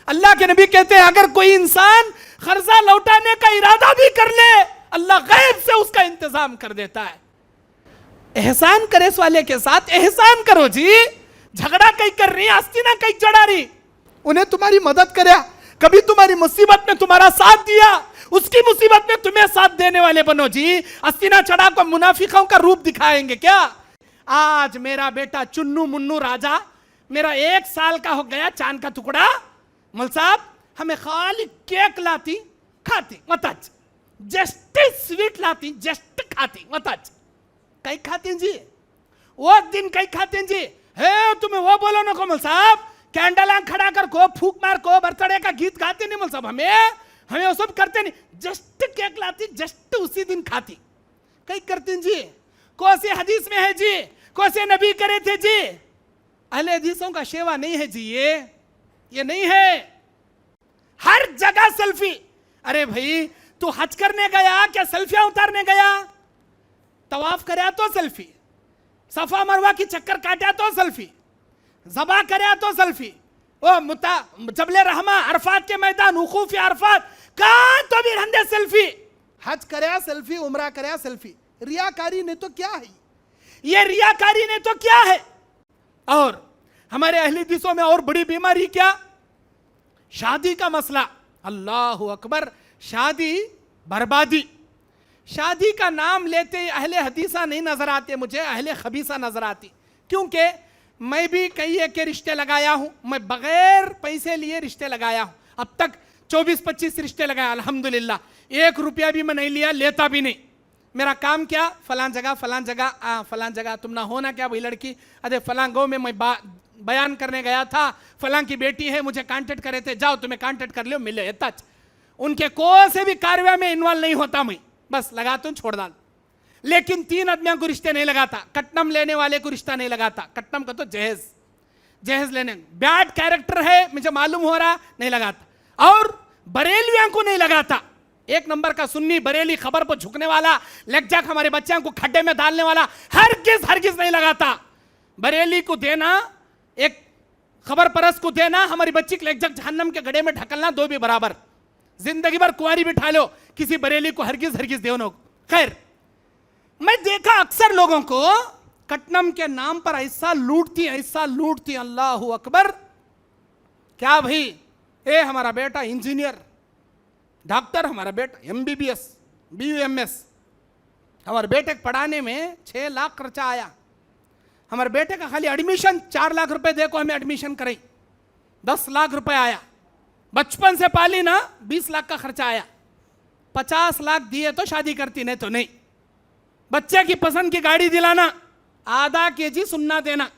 अल्लाह के नबी कहते हैं अगर कोई इंसान कर्जा लौटाने का इरादा भी कर ले, अल्लाह गैब से उसका इंतजाम कर देता है। एहसान करे इस वाले के साथ, एहसान करो जी। झगड़ा कहीं कर रही, आस्तीना कहीं चढ़ा रही, उन्हें तुम्हारी मदद करे, कभी तुम्हारी मुसीबत में तुम्हारा साथ दिया, उसकी मुसीबत में तुम्हें साथ देने वाले बनो जी। आस्तीना चढ़ा को मुनाफिकों का रूप दिखाएंगे क्या? आज मेरा बेटा चुन्नू मुन्नू राजा मेरा 1 साल का हो गया, चांद का टुकड़ा, मौल साहब हमें खाली केक लाती खाती मतच, जस्ट स्वीट लाती जस्ट खाती मतच, कई खाती जी वो दिन कई खाते जी। हे तुम्हें वो बोलो ना को मौल साहब, कैंडल आंख खड़ा कर को फूक मार को बर्थडे का गीत गाते नहीं मौल साहब, हमें वो सब करते नहीं, जस्ट केक लाती जस्ट उसी दिन खाती, कई करते जी। कौन हदीस में है जी, कौन से नबी करे थे जी? अहले हदीसों का शेवा नहीं है जी, ये नहीं है। हर जगह सेल्फी। अरे भाई तू हज करने गया क्या सेल्फियां उतारने गया? तवाफ करया तो सेल्फी, सफा मरवा की चक्कर काटा तो सेल्फी, ज़बा करया तो सेल्फी, ओ मुता जबले रहमा अरफात के मैदान वकूफ अरफात कहां तो भी रंदे सेल्फी। हज करया सेल्फी, उम्रा करया सेल्फी। रियाकारी ने तो क्या है, ये रियाकारी ने तो क्या है। और हमारे अहले हदीसों में और बड़ी बीमारी क्या? शादी का मसला। अल्लाहु अकबर, शादी बर्बादी। शादी का नाम लेते अहले हदीसा नहीं नजर आते मुझे, अहले खबीसा नजर आती। क्योंकि मैं भी कई एक के रिश्ते लगाया हूं, मैं बगैर पैसे लिए रिश्ते लगाया हूं, अब तक 24-25 रिश्ते लगाया अल्हम्दुलिल्लाह, 1 रुपया भी मैं नहीं लिया, लेता भी नहीं। मेरा काम क्या, फलां जगह तुम ना हो ना क्या, वही लड़की अरे फलां गाँव में मैं बयान करने गया था, फलां की बेटी है, मुझे कांटेक्ट करे थे, जाओ तुम्हें कांटेक्ट कर लियो मिले तच। उनके कोई से भी कार्य में इन्वॉल्व नहीं होता मैं, बस लगाता हूँ छोड़ डाल। लेकिन 3 आदमियों को रिश्ते नहीं लगाता, कट्टम लेने वाले को रिश्ता नहीं लगाता, कट्टम का तो जहेज लेने बैड कैरेक्टर है मुझे मालूम हो रहा, नहीं लगाता। और बरेलियों को नहीं लगाता, 1 नंबर का सुन्नी बरेली, खबर पर झुकने वाला, लेगजाक हमारे बच्चों को खड्डे में डालने वाला, हरगिज नहीं लगाता। बरेली को देना, एक खबर परस को देना, हमारी बच्ची को लेगजाक जहन्नम के गड्ढे में ढकलना, 2 भी बराबर। जिंदगी भर कुंवारी बिठा लो, किसी बरेली को हरगिज देना। खैर मैं देखा अक्सर लोगों को कट्टम के नाम पर ऐसा लूटती, अल्लाहु अकबर। क्या भाई, हमारा बेटा इंजीनियर डॉक्टर, हमारा बेटा MBBS BUMS, हमारे बेटे को पढ़ाने में 6 लाख खर्चा आया। हमारे बेटे का खाली एडमिशन 4 लाख रुपए देखो हमें एडमिशन करें, 10 लाख रुपए आया। बचपन से पाली ना, 20 लाख का खर्चा आया। 50 लाख दिए तो शादी करती, नहीं तो नहीं। बच्चे की पसंद की गाड़ी दिलाना, आधा केजी सुन्ना देना,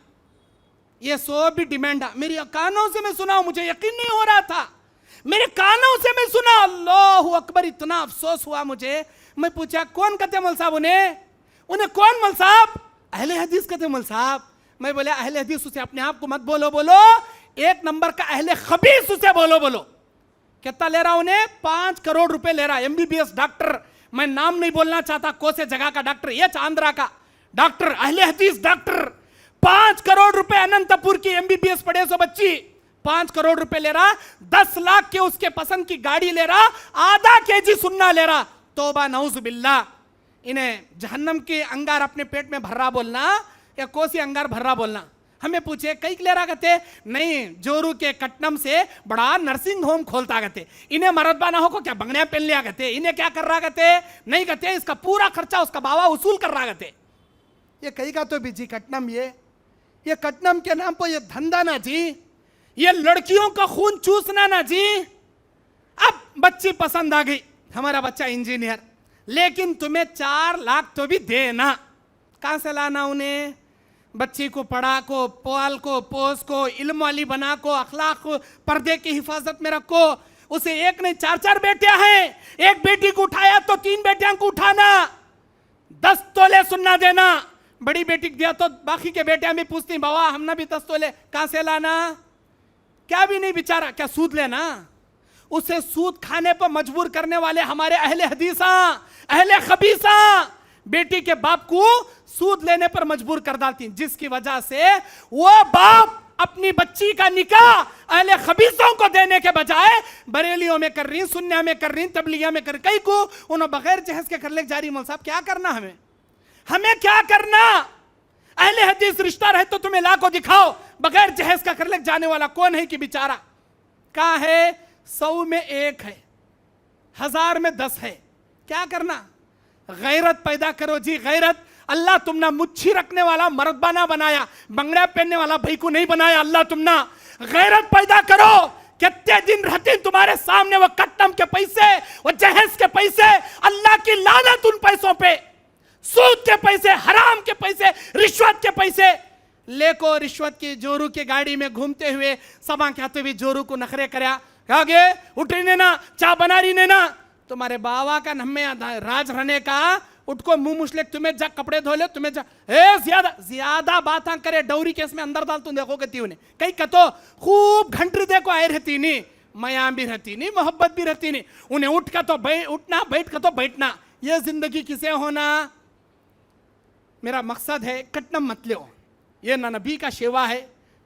ये 100 भी डिमांड है। मेरी कानों से मैं सुना, मुझे यकीन नहीं हो रहा था, मेरे कानों से मैं सुना। अल्लाहु अकबर, इतना अफसोस हुआ मुझे। मैं पूछा कौन कहते मौल साहब, उन्हें कौन मौल साहब? अहले हदीस कहते मौल साहब। मैं बोले अहले हदीस उसे अपने आप को मत बोलो, 1 नंबर का अहले खबीस उसे बोलो। कितना ले रहा उन्हें? 5 करोड़ रुपए ले रहा। MBBS डॉक्टर, मैं नाम नहीं बोलना चाहता, कौन से जगह का डॉक्टर, ये आंध्रा का डॉक्टर, अहले हदीस डॉक्टर, 5 करोड़ रुपए। अनंतपुर की MBBS पढ़े सो बच्ची, 5 करोड़ रुपए ले रहा, 10 लाख के उसके पसंद की गाड़ी ले रहा, आधा केजी सुन्ना ले रहा। तौबा नऊज़ बिल्लाह। इन्हें जहन्नम के अंगार अपने पेट में भर्रा बोलना या कोसी अंगार भर्रा बोलना। हमें पूछे कई ले रहा कहते, नहीं जोरू के कट्टम से बड़ा नर्सिंग होम खोलता कहते, इन्हें मरदबा ना हो को क्या बंगड़िया पहन लिया कहते, इन्हें क्या कर रहा कहते, नहीं कहते इसका पूरा खर्चा उसका बाबा वसूल कर रहा कहते। ये कहीं का तो बीजी कट्टम, ये कट्टम के नाम पर ये धंधा ना जी, ये लड़कियों का खून चूसना ना जी। अब बच्ची पसंद आ गई, हमारा बच्चा इंजीनियर, लेकिन तुम्हें 4 लाख तो भी देना। कहां से लाना उन्हें? बच्ची को पढ़ा को, पाल को, पोस को, इल्म वाली बना को, अखलाक को, पर्दे की हिफाजत में रखो। उसे एक नहीं 4 बेटियां हैं, एक बेटी को उठाया तो 3 बेटियां को उठाना, 10 तोले सुन्ना देना। बड़ी बेटी को दिया तो बाकी के बेटियां भी पूछती, बाबा हमने भी 10 तोले, कहां से लाना? क्या भी नहीं बेचारा, क्या सूद लेना? उसे सूद खाने पर मजबूर करने वाले हमारे अहले हदीसा, अहले खबीसा बेटी के बाप को सूद लेने पर मजबूर कर डालती, जिसकी वजह से वो बाप अपनी बच्ची का निकाह अहले खबीसों को देने के बजाय बरेलियों में कर रही, सुन्निया में कर रही, तबलीगिया में कर, कई को उन्होंने बगैर जहेज के कर ले जा रही। मौलवी साहब क्या करना, हमें क्या करना? अहले हदीस रिश्ता रहे तो तुम्हें ला को दिखाओ, बगैर जहेज का कर ले जाने वाला कौन है कि बेचारा? कहां है? 100 में 1 है, 1000 में 10 है। क्या करना? गैरत पैदा करो जी, गैरत। अल्लाह तुमने मुच्छी रखने वाला मर्दाना बनाया, बंगड़ा पहनने वाला भाई को नहीं बनाया। अल्लाह तुमने गैरत पैदा करो। कितने दिन रहते तुम्हारे सामने वो कट्टम के पैसे, वो जहेज के पैसे, अल्लाह की लानत उन पैसों पे, सूद के पैसे, हराम के पैसे, रिश्वत के पैसे लेको रिश्वत की जोरू की गाड़ी में घूमते हुए सभा कहते हुए जोरू को नखरे करया, आगे उठी ने ना, चाय बना रही ने ना, तुम्हारे बाबा का नम्मे राज रहने का, उठको मुंह मुसलेक, तुम्हें जा कपड़े धो ले, तुम्हें जा ज्यादा बात करे डौरी केस में अंदर डाल, तुम देखो कहती उन्हें कहीं कतो खूब घंटी देखो आए रहती नहीं, मया भी रहती नहीं, मोहब्बत भी रहती नहीं। उन्हें उठ का तो उठना, बैठ का तो बैठना। ये जिंदगी किसे होना? मेरा मकसद है कट्टम मत लो। ये ना नबी का शेवा है,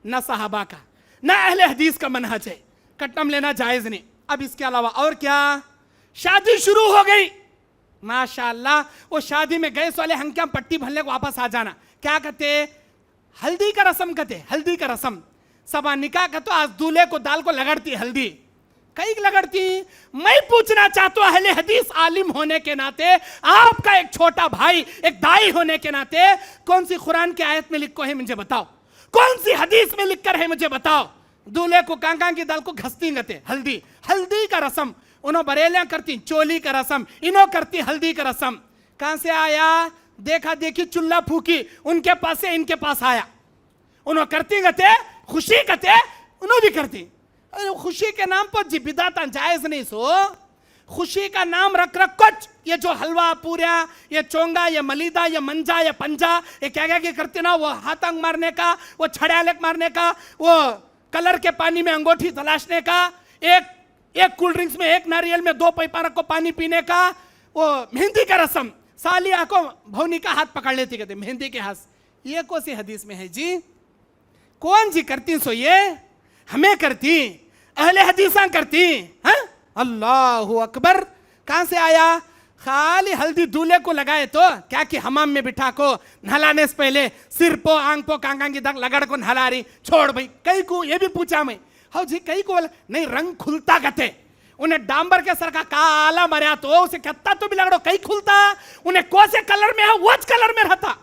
ना सहाबा का, ना अहले हदीस का मनहज है। कट्टम लेना जायज नहीं। अब इसके अलावा और क्या? शादी शुरू हो गई, माशाअल्लाह। वो शादी में गए वाले हंक्या पट्टी भरने को वापस आ जाना। क्या कहते? हल्दी का रस्म कहते, हल्दी का रस्म। सबा निकाह का तो आज दूल्हे को दाल को लगड़ती हल्दी, कई लगड़ती। मैं पूछना चाहता हूं अहले हदीस आलिम होने के नाते, आपका एक छोटा भाई, एक दाई होने के नाते, कौन सी कुरान की आयत में लिखो है मुझे बताओ, कौन सी हदीस में लिखकर है मुझे बताओ? दूल्हे को कांका की दाल को घसती गते हल्दी, हल्दी का रस्म। उन्होंने बरेलियां करती चोली का रस्म, इन्हों करती हल्दी का रस्म। कहां से आया? देखा देखी चुल्ला फूकी, उनके पास से इनके पास आया। उन्होंने करती गते खुशी करते, उन्होंने भी करती। अरे खुशी के नाम पर जी बिदाता जायज नहीं। सो खुशी का नाम रख कुछ, ये जो हलवा पूरा, ये चोंगा, ये मलीदा, ये मंजा, ये पंजा, ये क्या क्या करते ना, वो हाथंग मारने का, वो छड़ालेक मारने का, वो कलर के पानी में अंगूठी तलाशने का, एक कोल्ड ड्रिंक्स में एक नारियल में 2 पैपारक को पानी पीने का, वो मेहंदी का रस्म। सालिया को भौनी का हाथ पकड़ लेती, कहते मेहंदी के हाथ। ये कौन सी हदीस में है जी? कौन जी करती? सो ये हमें करती, अहले हदीसा करती। हाँ, अल्लाहु अकबर। कहां से आया? खाली हल्दी दूल्हे को लगाए तो क्या कि हमाम में बिठा को नहलाने से पहले सिर पो आंख पो कांगा की दंग लगड़ को नहला रही। छोड़ भाई, कई को ये भी पूछा मैं, हाँ जी कई को नहीं रंग खुलता कहते, उन्हें डांबर के सर का काला मरिया तो उसे कहता तो भी लगड़ो कई खुलता, उन्हें कौन से कलर में है वो कलर में रहता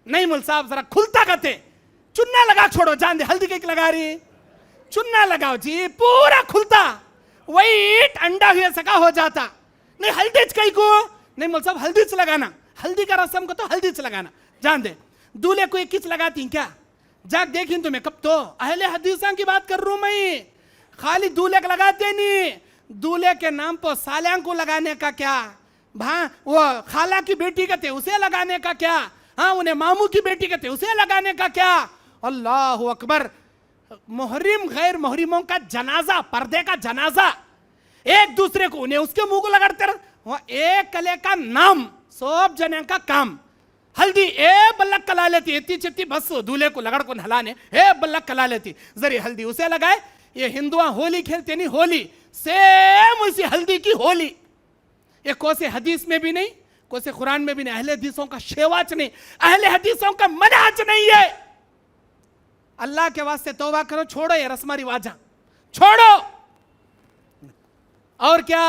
नहीं। मुल साहब जरा खुलता कहते, चुन्ना लगा छोड़ो, जान दे हल्दी कई लगा रही, चुन्ना लगाओ जी, पूरा खुलता, वही अंडा हुए सका हो जाता। नहीं हल्दी कई को नहीं, मुल साहब हल्दी से लगाना, हल्दी का रस्म को तो हल्दी से लगाना। जान दे दूल्हे को एक किस लगाती क्या? जाग देखी तुम्हें कब तो अहले हदीसा की बात कर रहा हूं मैं। खाली दूल्हे को लगाते नहीं, दूल्हे के नाम पर सालियां को लगाने का क्या? वो खाला की बेटी कहते उसे लगाने का क्या? हाँ, उन्हें मामू की बेटी कहते उसे लगाने का क्या? अल्लाहु अकबर। मुहर्रिम गैर मुहर्रिमों का जनाजा, पर्दे का जनाजा, एक दूसरे को उन्हें उसके मुंह को लगाते रह, एक कले का नाम, सब जने का काम। हल्दी ए बल्लक कला लेती, इतनी चित्ती बस दूल्हे को लगड़ को नहलाने ए बल्लक कला लेती, जरी हल्दी उसे लगाए। ये हिंदुआ होली खेलते नहीं, होली सेम उसी हल्दी की होली। ये कोसे हदीस में भी नहीं, कोसे कुरान में भी नहीं, अहले हदीसों का शेवाच नहीं, अहले हदीसों का मनहज नहीं है। अल्लाह के वास्ते तौबा करो, छोड़ो ये रस्म रिवाजा, छोड़ो। और क्या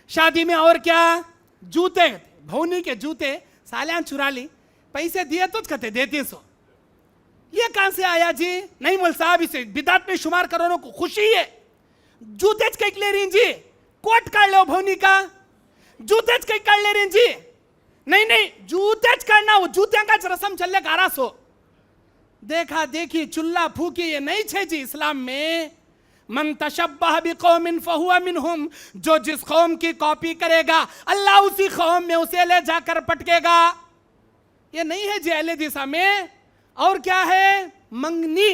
शादी में? और क्या? जूते, भौनी के जूते सालियां चुरा ली, पैसे दिए तो कहते देती सो। ये कहां से आया जी? नहीं मोल साहब, इसे बिदात में शुमार करो को खुशी है। जूते कई ले रही जी, कोट काट लो भौनी का, जूते कई काट ले रही जी। नहीं नहीं, जूते काटना, वो जूते का रस्म चल गारा सो। देखा देखी चुल्ला फूकी ये नहीं छे जी इस्लाम में। मन तशब्बह बिकौमिन फहुवा मिनहुम, जो जिस कौम की कॉपी करेगा अल्लाह उसी कौम में उसे ले जाकर पटकेगा। ये नहीं है जी अहले दिशा में। और क्या है? मंगनी,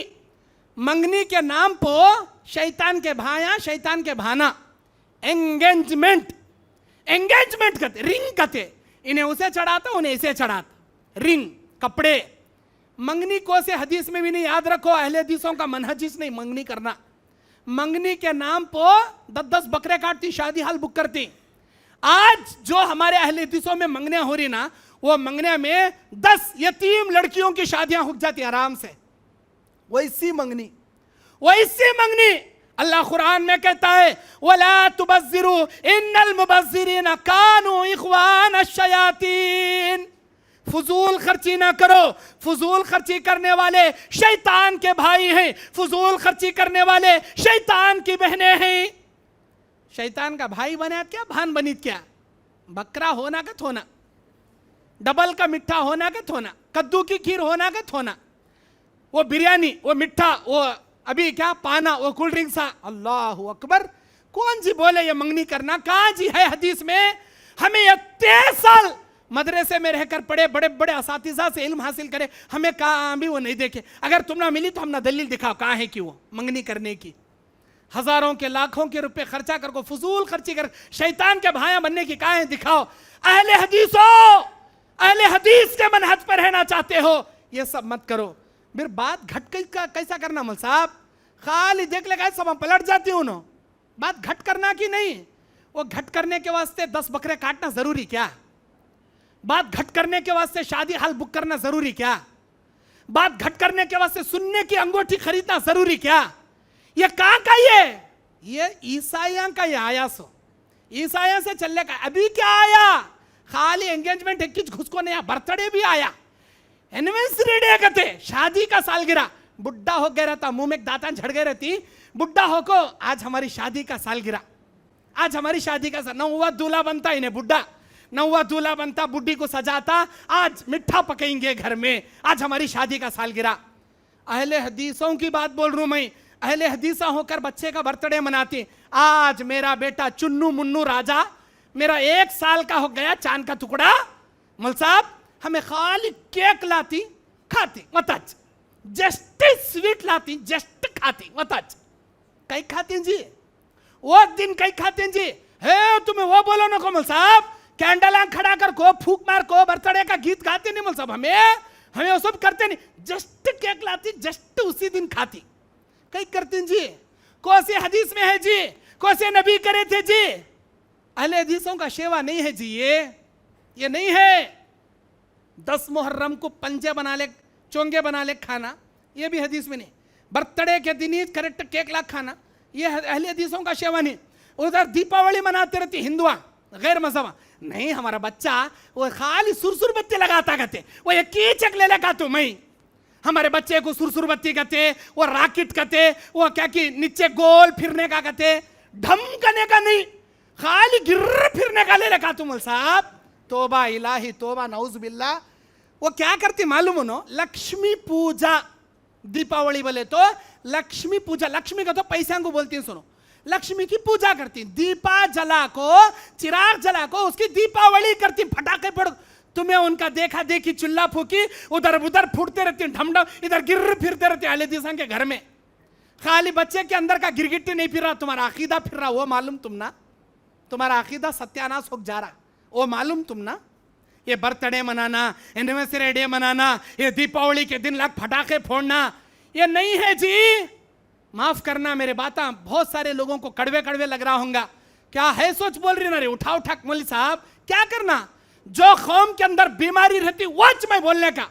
मंगनी के नाम पर शैतान के भाया, शैतान के भाना। एंगेजमेंट, एंगेजमेंट कहते, रिंग कहते, इन्हें उसे चढ़ाता उन्हें इसे चढ़ाता, रिंग कपड़े। मंगनी को से हदीस में भी नहीं, याद रखो अहले हदीसों का मनहज नहीं मंगनी करना। मंगनी के नाम पर 10-10 बकरे काटती, शादी हाल बुक करती। आज जो हमारे अहले हदीसों में मंगने हो रही ना, वो मंगने में 10 यतीम लड़कियों की शादियां हो जाती आराम से। वैसी मंगनी, वैसी मंगनी। अल्लाह कुरान में कहता है वला तुबज्जिरू इन्नल मुबज्जिरीन कानू इख्वान अश-शयातीन। फजूल खर्ची ना करो, फजूल खर्ची करने वाले शैतान के भाई हैं, फजूल खर्ची करने वाले शैतान की बहनें हैं। शैतान का भाई बना क्या, भान बनी क्या? बकरा होना का थोना, डबल का मिठा होना का थोना, कद्दू की खीर होना का थोना, वो बिरयानी, वो मिठा, वो अभी क्या पाना, वो कोल्ड ड्रिंक सा। अल्लाह अकबर। कौन जी बोले ये मंगनी करना? कहां जी है हदीस में? हमें ये 23 साल मदरसे में रहकर पढ़े, बड़े बड़े असातिज़ा से इल्म हासिल करे, हमें कहां भी वो नहीं देखे। अगर तुम ना मिली तो हम ना दलील दिखाओ कहां है कि वो मंगनी करने की। हजारों के लाखों के रुपए खर्चा कर को फजूल खर्ची कर शैतान के भाया बनने की कहां है दिखाओ। अहले हदीसों, अहले हदीस के मनहज पर रहना चाहते हो, ये सब मत करो। फिर बात घट कैसा करना मौल साहब? खाली देख लेगा सब पलट जाती हूं। बात घट करना की नहीं, वो घट करने के वास्ते 10 बकरे काटना जरूरी क्या? बात घट करने के वास्ते शादी हाल बुक करना जरूरी क्या? बात घट करने के वास्ते सुनने की अंगूठी खरीदना जरूरी क्या? ये कहां का ये ईसाइयां का ये आया सो, ईसाइयां से चलने का। अभी क्या आया? खाली एंगेजमेंट एक घुसको नहीं, बर्थडे भी आया, एनिवर्सरी डे कहते, शादी का सालगिरह। बुढ़ा हो गया रहता, मुंह में दांत झड़ गए रहती, बुढ़ा हो को आज हमारी शादी का सालगिरह, आज हमारी शादी का नौवा दूल्हा बनता, इन्हें बुढ़ा नौवा दूल्हा बनता, बुढ़ी को सजाता, आज मिठा पकेंगे घर में, आज हमारी शादी का सालगिरह। अहले हदीसों की बात बोल रहा हूं मैं। अहले हदीसा होकर बच्चे का बर्थडे मनाती। आज मेरा बेटा चुन्नू मुन्नू राजा मेरा 1 साल का हो गया, चांद का टुकड़ा। मौल साहब हमें खाली केक लाती, खाती मतच, जस्ट स्वीट लाती, जस्ट खाती मतच। कई खाती जी वो दिन, कई खाते जी। हे तुम्हें वो बोलो ना को मौल साहब, कैंडल आंख खड़ा कर को, फूक मार को, बर्थडे का गीत गाते नहीं मौल साहब। हमें वो सब करते नहीं, जस्ट केक लाती, जस्ट उसी दिन खाती। कई करते जी। कौन से हदीस में है जी? कौन से नबी करे थे जी? अहले हदीसों का शेवा नहीं है जी, ये नहीं है। 10 मुहर्रम को पंजे बना ले, चोंगे बना ले खाना, ये भी हदीस में नहीं। बर्थडे के दिन ही करेक्ट केक ला खाना, ये अहले हदीसों का शेवा नहीं। उधर दीपावली मनाते रहती हिंदुआ, गैर मजहबा नहीं। हमारा बच्चा वो खाली सुरसुर बत्ती लगाता कहते, वो एक की चकले लगा तो मैं, हमारे बच्चे को सुरसुर बत्ती कहते, वो रॉकेट कहते, वो क्या कि नीचे गोल फिरने का कहते, ढम करने का नहीं, खाली गिर फिरने का ले लगा तुम साहब। तोबा इलाही तोबा, नऊज बिल्ला। वो क्या करती मालूम हो नो? लक्ष्मी पूजा। दीपावली बोले तो लक्ष्मी पूजा, लक्ष्मी का तो पैसा को बोलती है, सुनो, लक्ष्मी की पूजा करती, दीपा जला को, चिराग जला को उसकी दीपावली करती, फटाके फोड़। तुम्हें उनका देखा देखी चुल्ला फूकी, उधर उधर फूटते रहती, ढमढम, इधर गिर फिरते रहते अहले हदीसों के घर में। खाली बच्चे के अंदर का गिरगिट्टी नहीं फिर रहा, तुम्हारा अकीदा फिर रहा, वो मालूम तुम ना? तुम्हारा अकीदा सत्यानाश हो जा रहा, वो मालूम तुम ना? ये बर्थडे मनाना, एनिवर्सरी डे मनाना, ये दीपावली के दिन लाख फटाके फोड़ना, ये नहीं है जी। माफ करना मेरे बातें बहुत सारे लोगों को कड़वे कड़वे लग रहा होगा। क्या है सोच बोल रही ना रे, उठा उठा मौलवी साहब क्या करना? जो कौम के अंदर बीमारी रहती वच में बोलने का,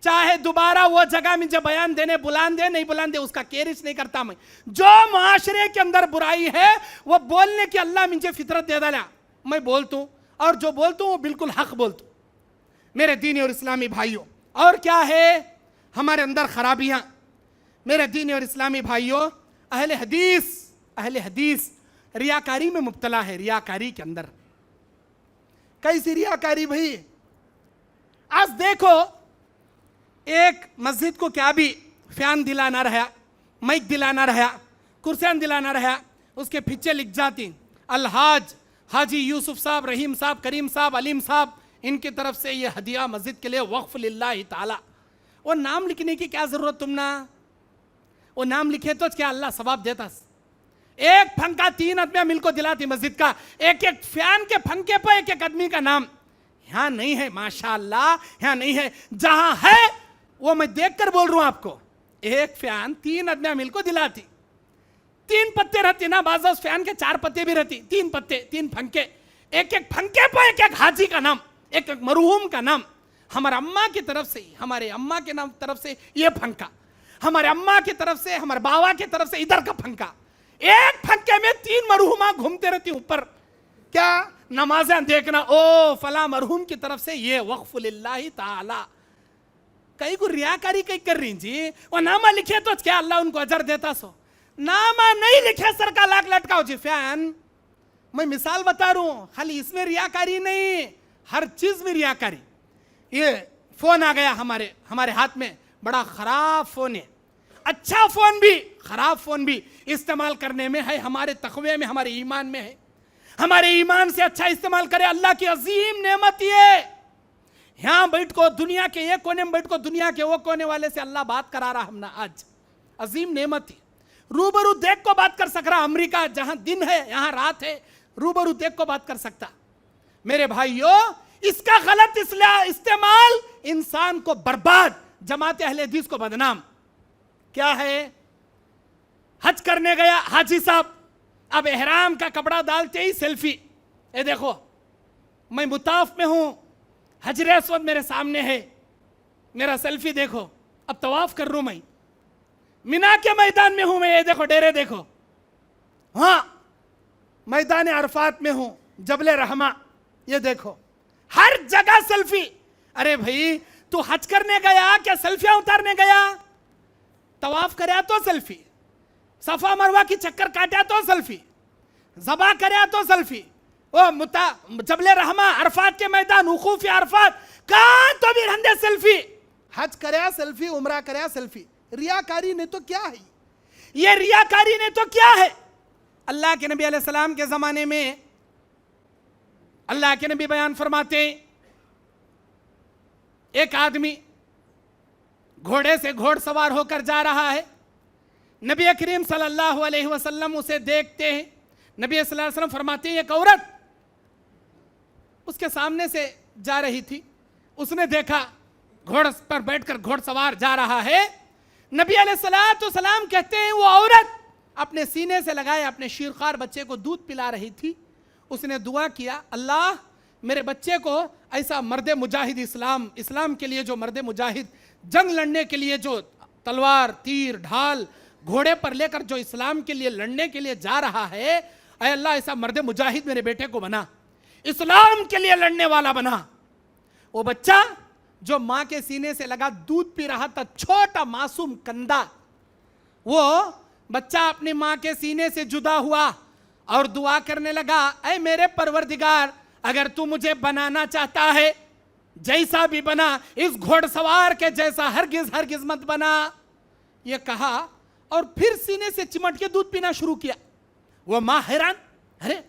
चाहे दोबारा वो जगह मुझे बयान देने बुलान दे नहीं बुलान दे, उसका केरिश नहीं करता मैं। जो मुआशरे के अंदर बुराई है वो बोलने की अल्लाह मुझे फितरत दे डाला, मैं बोलता हूं, और जो बोलता हूं वो बिल्कुल हक बोलता हूं मेरे दीनी और इस्लामी भाइयों। और क्या है हमारे अंदर खराबियां मेरे दीनी और इस्लामी भाइयों? अहले हदीस रियाकारी में मुब्तला है। रियाकारी के अंदर कैसी रियाकारी भाई? आज देखो एक मस्जिद को क्या भी फैन दिलाना रहा, माइक दिलाना रहा, कुर्सियां दिलाना रहा, उसके पीछे लिख जाती अलहाज हाजी यूसुफ साहब, रहीम साहब, करीम साहब, अलीम साहब, इनकी तरफ से ये हदिया मस्जिद के लिए वक्फ लिल्लाहि ताला। वो नाम लिखने की क्या जरूरत तुम ना? वो नाम लिखे तो क्या अल्लाह सवाब देता? एक फंका 3 आदमियां मिलकर दिलाती मस्जिद का, एक एक फैन के फंके पर एक एक आदमी का नाम। यहां नहीं है माशाअल्लाह, यहां नहीं है। जहां है वो मैं देखकर बोल रहा हूं आपको। एक फैन 3 अदनामिल को दिलाती, 3 पत्ते रहती ना, बाज़ उस फैन के 4 पत्ते भी रहती, 3 पत्ते 3 फंके, एक एक फंके पर एक एक हाजी का नाम, एक एक मरहूम का नाम। हमारे अम्मा की तरफ से, हमारे अम्मा के नाम तरफ से ये फंका, हमारे अम्मा की तरफ से, हमारे बाबा की तरफ से इधर का फंका, एक फंके में 3 मरहूमा घूमते रहती ऊपर। क्या नमाजें देखना, ओ फला मरहूम की तरफ से ये वक्फ लिल्लाहि ताला। कई को रियाकारी कई कर रही जी, वो नामा लिखे तो क्या अल्लाह उनको अजर देता सो, नामा नहीं लिखे सर का लाख लटकाओ जी। फैन मैं मिसाल बता रहा हूं, खाली इसमें रियाकारी नहीं, हर चीज में रियाकारी। ये फोन आ गया हमारे हाथ में, बड़ा खराब फोन है, अच्छा फोन भी खराब फोन भी इस्तेमाल करने में है, हमारे तकवे में, हमारे ईमान में है। हमारे ईमान से अच्छा इस्तेमाल करे, अल्लाह की अजीम नेमत ये। यहां बैठ को दुनिया के एक कोने में बैठ को दुनिया के वो कोने वाले से अल्लाह बात करा रहा हमने आज, अजीम नेमत है। रूबरू देख को बात कर सक रहा, अमेरिका जहां दिन है यहां रात है, रूबरू देख को बात कर सकता। मेरे भाइयों, इसका गलत इस्तेमाल इंसान को बर्बाद, जमात अहले हदीस को बदनाम। क्या है, हज करने गया हाजी साहब, अब एहराम का कपड़ा डालते ही सेल्फी, ये देखो मैं मुताफ में हूं, हजरे अस्वद मेरे सामने है, मेरा सेल्फी देखो। अब तवाफ कर रहा हूं मैं, मिना के मैदान में हूं मैं, ये देखो डेरे देखो, हाँ मैदान अरफात में हूं, जबले रहमा, ये देखो हर जगह सेल्फी। अरे भाई तू हज करने गया क्या सेल्फियां उतारने गया? तवाफ करया तो सेल्फी, सफा मरवा की चक्कर काटा तो सेल्फी, जबा करया तो सेल्फी, ओ मुता जबले रहमा अरफात के मैदान वकूफ अरफात कहां तो भी रंदे सेल्फी, हज करया सेल्फी, उमरा करया सेल्फी। रियाकारी ने तो क्या है, ये रियाकारी ने तो क्या है। अल्लाह के नबी अलैहि सलाम के जमाने में अल्लाह के नबी बयान फरमाते, एक आदमी घोड़े से घोड़सवार होकर जा रहा है, नबी करीम सल्लल्लाहु अलैहि वसल्लम उसे देखते हैं। नबी सल्लल्लाहु अलैहि वसल्लम फरमाते हैं, एक औरत उसके सामने से जा रही थी, उसने देखा घोड़े पर बैठकर घोड़सवार जा रहा है। नबी अलैहिस्सलाम कहते हैं, वो औरत अपने सीने से लगाए अपने शीरखार बच्चे को दूध पिला रही थी। उसने दुआ किया, अल्लाह मेरे बच्चे को ऐसा मर्द मुजाहिद, इस्लाम के लिए जो मर्द मुजाहिद, जंग लड़ने के लिए जो तलवार तीर ढाल घोड़े पर लेकर जो इस्लाम के लिए लड़ने के लिए जा रहा है, ऐ अल्लाह ऐसा मर्द मुजाहिद मेरे बेटे को बना, इस्लाम के लिए लड़ने वाला बना। वो बच्चा जो मां के सीने से लगा दूध पी रहा था, छोटा मासूम कंदा, वो बच्चा अपनी मां के सीने से जुदा हुआ और दुआ करने लगा, ऐ मेरे परवरदिगार, अगर तू मुझे बनाना चाहता है, जैसा भी बना, इस घोड़सवार के जैसा हरगिज हरगिज मत बना। ये कहा और फिर सीने से चिमट के दूध पीना शुरू किया। वो मां हैरान, अरे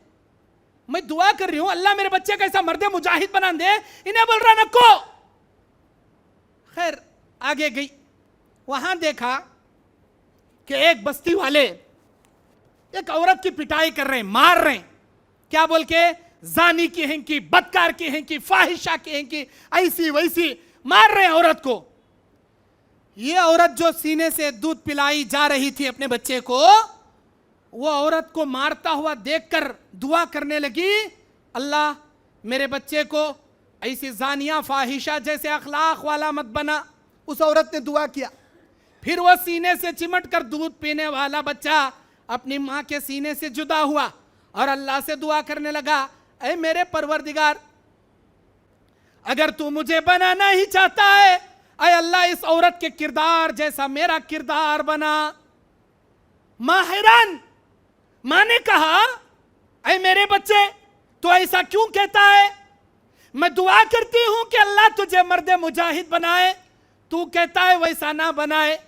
मैं दुआ कर रही हूं अल्लाह मेरे बच्चे का ऐसा मर्द मुजाहिद बना दे, इन्हें बोल रहा नको। खैर आगे गई, वहां देखा कि एक बस्ती वाले एक औरत की पिटाई कर रहे हैं, मार रहे हैं। क्या बोल के? जानी की हैं कि, बदकार की हैं कि, फाहिशा की हैं कि, ऐसी वैसी मार रहे हैं औरत को। ये औरत जो सीने से दूध पिलाई जा रही थी अपने बच्चे को, वो औरत को मारता हुआ देखकर दुआ करने लगी, अल्लाह मेरे बच्चे को ऐसी जानिया फाहिशा जैसे अखलाक वाला मत बना। उस औरत ने दुआ किया। फिर वो सीने से चिमट कर दूध पीने वाला बच्चा अपनी मां के सीने से जुदा हुआ और अल्लाह से दुआ करने लगा, ऐ मेरे परवरदिगार, अगर तू मुझे बनाना ही चाहता है, ऐ अल्लाह इस औरत के किरदार जैसा मेरा किरदार बना। मां हैरान, मां ने कहा, ऐ मेरे बच्चे तू ऐसा क्यों कहता है? मैं दुआ करती हूं कि अल्लाह तुझे मर्द मुजाहिद बनाए, तू कहता है वैसा ना बनाए।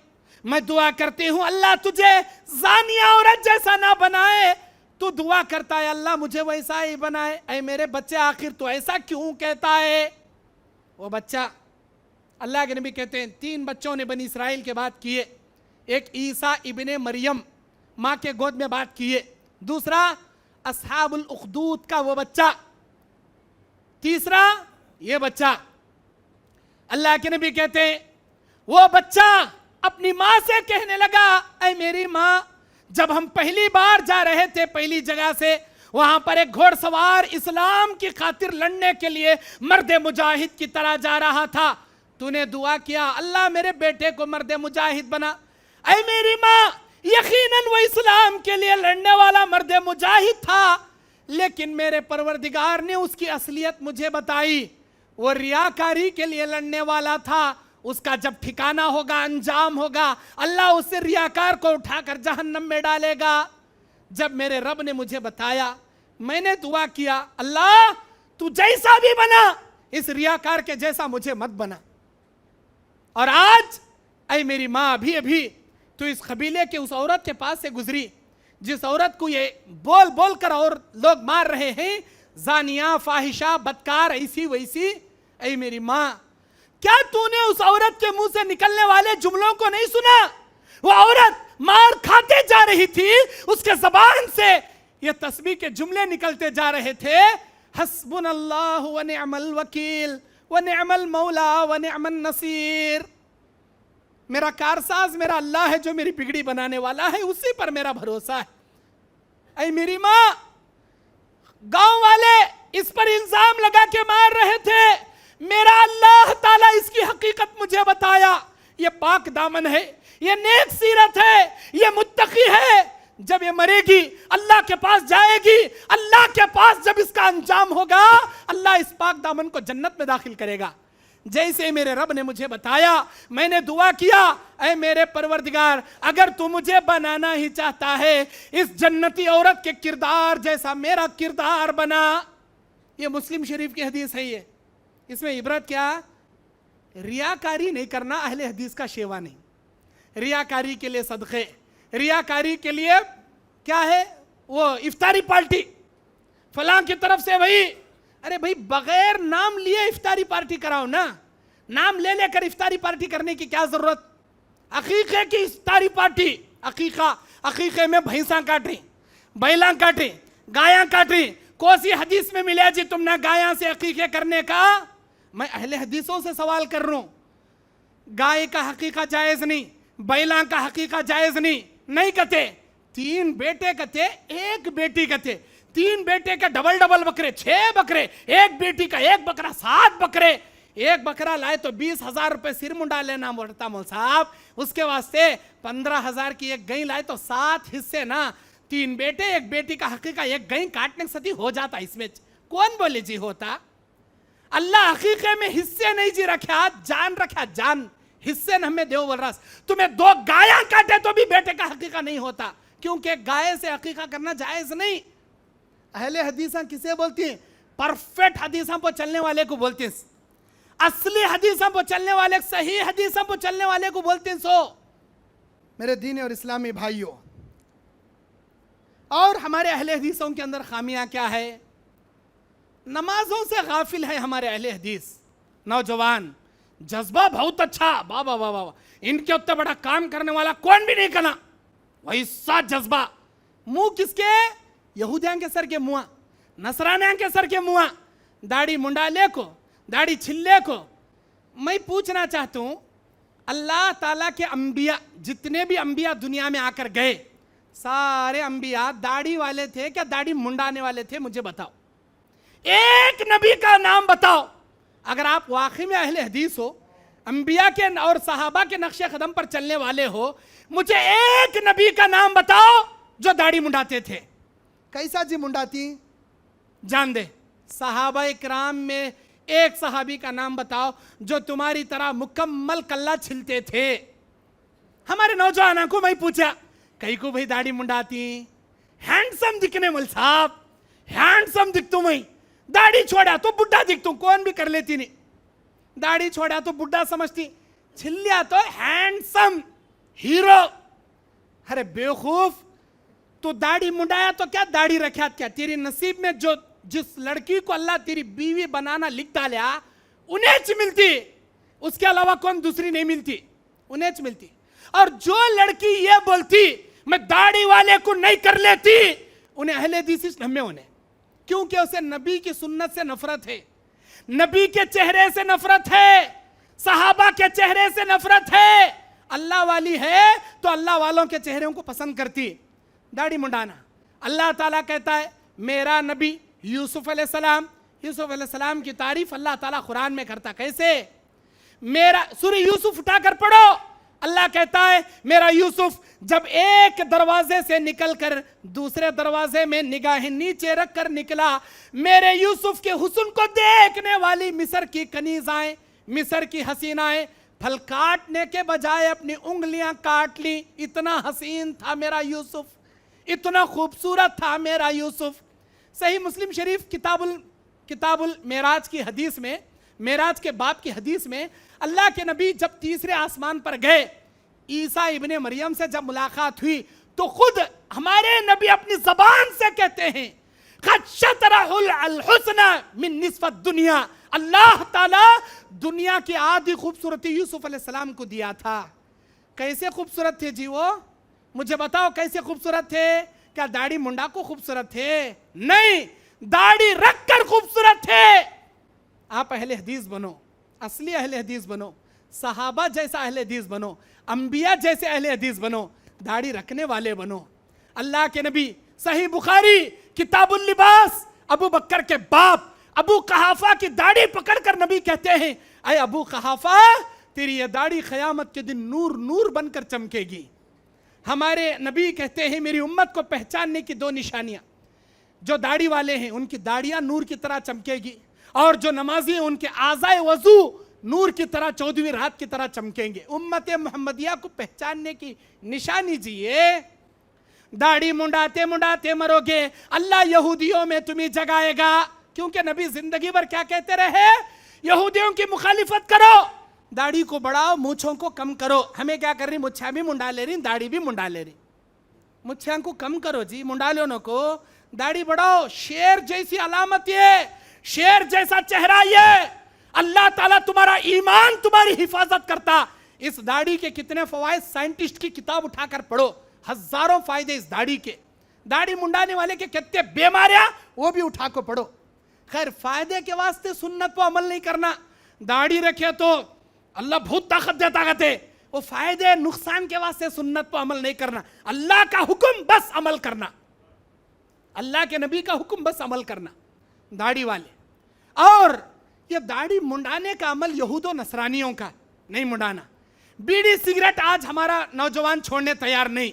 मैं दुआ करती हूं अल्लाह तुझे जानिया औरत जैसा ना बनाए, तू दुआ करता है अल्लाह मुझे वैसा ही बनाए। ऐ मेरे बच्चे आखिर तू ऐसा क्यों कहता है? वो बच्चा, अल्लाह के नबी कहते हैं 3 बच्चों ने बनी इसराइल के बात किए। एक ईसा इब्ने मरियम माँ के गोद में बात किए, दूसरा अस्हाबुल उखदूद का वो बच्चा, तीसरा ये बच्चा। अल्लाह के नबी कहते हैं वो बच्चा अपनी माँ से कहने लगा, ऐ मेरी माँ, जब हम पहली बार जा रहे थे पहली जगह से, वहां पर एक घोड़सवार इस्लाम की खातिर लड़ने के लिए मर्द मुजाहिद की तरह जा रहा था। तूने दुआ किया, अल्लाह मेरे बेटे को मर्द मुजाहिद बना। ऐ मेरी माँ, यकीनन वो इस्लाम के लिए लड़ने वाला मर्द मुजाहिद था, लेकिन मेरे परवरदिगार ने उसकी असलियत मुझे बताई। वो रियाकारी के लिए लड़ने वाला था। उसका जब ठिकाना होगा, अंजाम होगा, अल्लाह उसे रियाकार को उठाकर जहन्नम में डालेगा। जब मेरे रब ने मुझे बताया, मैंने दुआ किया, अल्लाह तू जैसा भी बना, इस रियाकार के जैसा मुझे मत बना। और आज ऐ मेरी माँ, अभी अभी तो इस कबीले के उस औरत के पास से गुजरी जिस औरत को ये बोल बोल कर और लोग मार रहे हैं, जानिया, फाहिशा, बदकार, ऐसी वैसी। ऐ मेरी माँ, क्या तूने उस औरत के मुंह से निकलने वाले जुमलों को नहीं सुना? वो औरत मार खाते जा रही थी, उसके जबान से ये तस्बीह के जुमले निकलते जा रहे थे, हस्बुनल्लाहु व निअमल वकील व निअमल मौला व निअमन नसीर। मेरा कारसाज मेरा अल्लाह है जो मेरी बिगड़ी बनाने वाला है, उसी पर मेरा भरोसा है। ऐ मेरी माँ, गांव वाले इस पर इल्जाम लगा के मार रहे थे, मेरा अल्लाह ताला इसकी हकीकत मुझे बताया। ये पाक दामन है, ये नेक सीरत है, ये मुत्तकी है। जब ये मरेगी अल्लाह के पास जाएगी, अल्लाह के पास जब इसका अंजाम होगा, अल्लाह इस पाक दामन को जन्नत में दाखिल करेगा। जैसे मेरे रब ने मुझे बताया, मैंने दुआ किया, ऐ मेरे परवरदिगार, अगर तू मुझे बनाना ही चाहता है, इस जन्नती औरत के किरदार जैसा मेरा किरदार बना। ये मुस्लिम शरीफ की हदीस है। ये इसमें इबरत क्या? रियाकारी नहीं करना, अहले हदीस का शेवा नहीं। रियाकारी के लिए सदक़े, रियाकारी के लिए क्या है, वो इफ्तारी पार्टी फलां की तरफ से। भाई अरे भाई, बगैर नाम लिए इफ्तारी पार्टी कराओ ना। नाम ले लेकर इफ्तारी पार्टी करने की क्या जरूरत? अकीक़े की इफ्तारी पार्टी, अकीक़े में भैंसा काटी, बैला काटी, गायां काटी। कोसी हदीस में मिला जी तुमने गायां से अकीक़े करने का? मैं अहले हदीसों से सवाल कर रहा हूं। गाय का हकीका जायज नहीं, बैला का हकीका जायज नहीं कहते। 3 बेटे कहते, 1 बेटी कहते। 3 बेटे का डबल डबल बकरे, 6 बकरे, 1 बेटी का 1 बकरा, 7 बकरे। 1 बकरा लाए तो 20,000 रुपए सिर मुंडा लेना पड़ता मौल साहब। उसके वास्ते 15,000 की 1 गाय लाए तो 7 हिस्से ना। 3 बेटे 1 बेटी का हकीका 1 गाय काटने सती हो जाता। इसमें कौन बोले जी होता? अल्लाह हकीके में हिस्से नहीं जी रखा, जान रखा, जान हिस्से न हमें देव बोल रहा। तुम्हें 2 गायां काटे तो भी बेटे का हकीका नहीं होता, क्योंकि गाय से हकीका करना जायज नहीं। अहले हदीसा किसे बोलती हैं? परफेक्ट हदीसा पर चलने वाले को बोलते हैं। असली हदीसा पर चलने वाले, सही हदीसा पर चलने वाले को बोलते हैं। सो मेरे दीन और इस्लामी भाइयों, और हमारे अहले हदीसों के अंदर खामियां क्या है? नमाजों से गाफिल है हमारे अहले हदीस। नौजवान जज्बा बहुत अच्छा, बाबा बाबा, इनके उत्ते बड़ा काम करने वाला कौन भी नहीं करना, वैसा जज्बा। मुंह किसके? यहूदियों के सर के मुआ, नसरानियों के सर के मुआ, दाढ़ी मुंडाले को, दाढ़ी छिल्ले को। मैं पूछना चाहता हूं, अल्लाह ताला के अंबिया, जितने भी अंबिया दुनिया में आकर गए, सारे अंबिया दाढ़ी वाले थे क्या दाढ़ी मुंडाने वाले थे? मुझे बताओ, एक नबी का नाम बताओ। अगर आप वाकई में अहले हदीस हो, अंबिया के और सहाबा के नक्शे कदम पर चलने वाले हो, मुझे एक नबी का नाम बताओ जो दाढ़ी मुंडाते थे। कैसा जी मुंडाती? जान दे। सहाबा इकराम में एक सहाबी का नाम बताओ जो तुम्हारी तरह मुकम्मल कल्ला छिलते थे। हमारे नौजवानों को मैं पूछा, कई को भाई दाढ़ी मुंडाती, हैंडसम दिखने मल साहब, हैंडसम दिख तू, मैं दाढ़ी छोड़ा तो बुढ़ा दिख तू, कौन भी कर लेती नहीं। दाढ़ी छोड़ा तो बुढ़ा समझती, छिल्लिया तो हैंडसम हीरो। अरे बेवकूफ, तो दाढ़ी मुंडाया तो क्या दाढ़ी रखा क्या? तेरी नसीब में जो जिस लड़की को अल्लाह तेरी बीवी बनाना लिख डाला, उन्हें च मिलती, उसके अलावा कौन दूसरी नहीं मिलती, उन्हें च मिलती। और जो लड़की ये बोलती मैं दाढ़ी वाले को नहीं कर लेती, उन्हें अहले हदीस में उन्हें, क्योंकि उसे नबी की सुन्नत से नफरत है, नबी के चेहरे से नफरत है, सहाबा के चेहरे से नफरत है, अल्लाह वाली है तो अल्लाह वालों के चेहरों को पसंद करती। दाढ़ी मुंडाना, अल्लाह ताला कहता है मेरा नबी यूसुफ अलैहिस्सलाम की तारीफ अल्लाह ताला कुरान में करता। कैसे? मेरा सूरह यूसुफ उठाकर पढ़ो, अल्लाह कहता है मेरा यूसुफ जब एक दरवाजे से निकलकर दूसरे दरवाजे में निगाहें नीचे रखकर निकला, मेरे यूसुफ के हुस्न को देखने वाली मिस्र की कनीज़ाएं, मिस्र की हसीनाएं फल काटने के बजाय अपनी उंगलियां काट ली। इतना हसीन था मेरा यूसुफ, इतना खूबसूरत था मेरा यूसुफ। सही मुस्लिम शरीफ किताबुल मेराज की हदीस में, मेराज के बाप की हदीस में, अल्लाह के नबी जब तीसरे आसमान पर गए, ईसा इब्ने मरियम से जब मुलाकात हुई तो खुद हमारे नबी अपनी जबान से कहते हैं क़द शतरहुल हुस्ना मिन निस्फ़त दुनिया, अल्लाह ताला दुनिया की आधी खूबसूरती यूसुफ अलैहिस्सलाम को दिया था। कैसे खूबसूरत थे जी वो? मुझे बताओ कैसे खूबसूरत थे? क्या दाढ़ी मुंडा को खूबसूरत थे? नहीं, दाढ़ी रखकर खूबसूरत थे। आप अहले हदीस बनो, असली अहले हदीस बनो, सहाबा जैसा अहले हदीस बनो, अंबिया जैसे अहले हदीस बनो, दाढ़ी रखने वाले बनो। अल्लाह के नबी सही बुखारी किताबुल लिबास, अबू बकर के बाप अबू कहाफा की दाढ़ी पकड़कर नबी कहते हैं अय अबू कहाफा, तेरी ये दाढ़ी क़यामत के दिन नूर नूर बनकर चमकेगी। हमारे नबी कहते हैं मेरी उम्मत को पहचानने की दो निशानियां, जो दाढ़ी वाले हैं उनकी दाढ़ियां नूर की तरह चमकेगी, और जो नमाजी हैं उनके आज़ाए वजू नूर की तरह 14वीं रात की तरह चमकेंगे। उम्मत मोहम्मदिया को पहचानने की निशानी जी ये। दाढ़ी मुंडाते मुंडाते मरोगे, अल्लाह यहूदियों में तुम्हें जगाएगा। क्योंकि नबी जिंदगी भर क्या कहते रहे? यहूदियों की मुखालिफत करो, दाढ़ी को बढ़ाओ, मूछों को कम करो। हमें क्या कर रही? मुच्छा भी मुंडा ले रही, दाढ़ी भी मुंडा ले रही। मुच्छा को कम करो जी, मुंडा लो को, दाढ़ी बढ़ाओ। शेर जैसी अलामत ये, शेर जैसा चेहरा ये। अल्लाह ताला तुम्हारा ईमान, तुम्हारी हिफाजत करता। इस दाढ़ी के कितने फवायद, साइंटिस्ट की किताब उठाकर पढ़ो, हजारों फायदे इस दाढ़ी के। दाढ़ी मुंडाने वाले के कितने बीमारियां, वो भी उठा को पढ़ो। खैर, फायदे के वास्ते सुन्नत पर अमल नहीं करना। दाढ़ी रखे तो अल्लाह बहुत ताकत देता कहते, वो फायदे नुकसान के वास्ते सुन्नत पर अमल नहीं करना। अल्लाह का हुक्म बस अमल करना, अल्लाह के नबी का हुक्म बस अमल करना, दाढ़ी वाले। और ये दाढ़ी मुंडाने का अमल यहूदो नसरानियों का नहीं मुंडाना। बीड़ी सिगरेट आज हमारा नौजवान छोड़ने तैयार नहीं,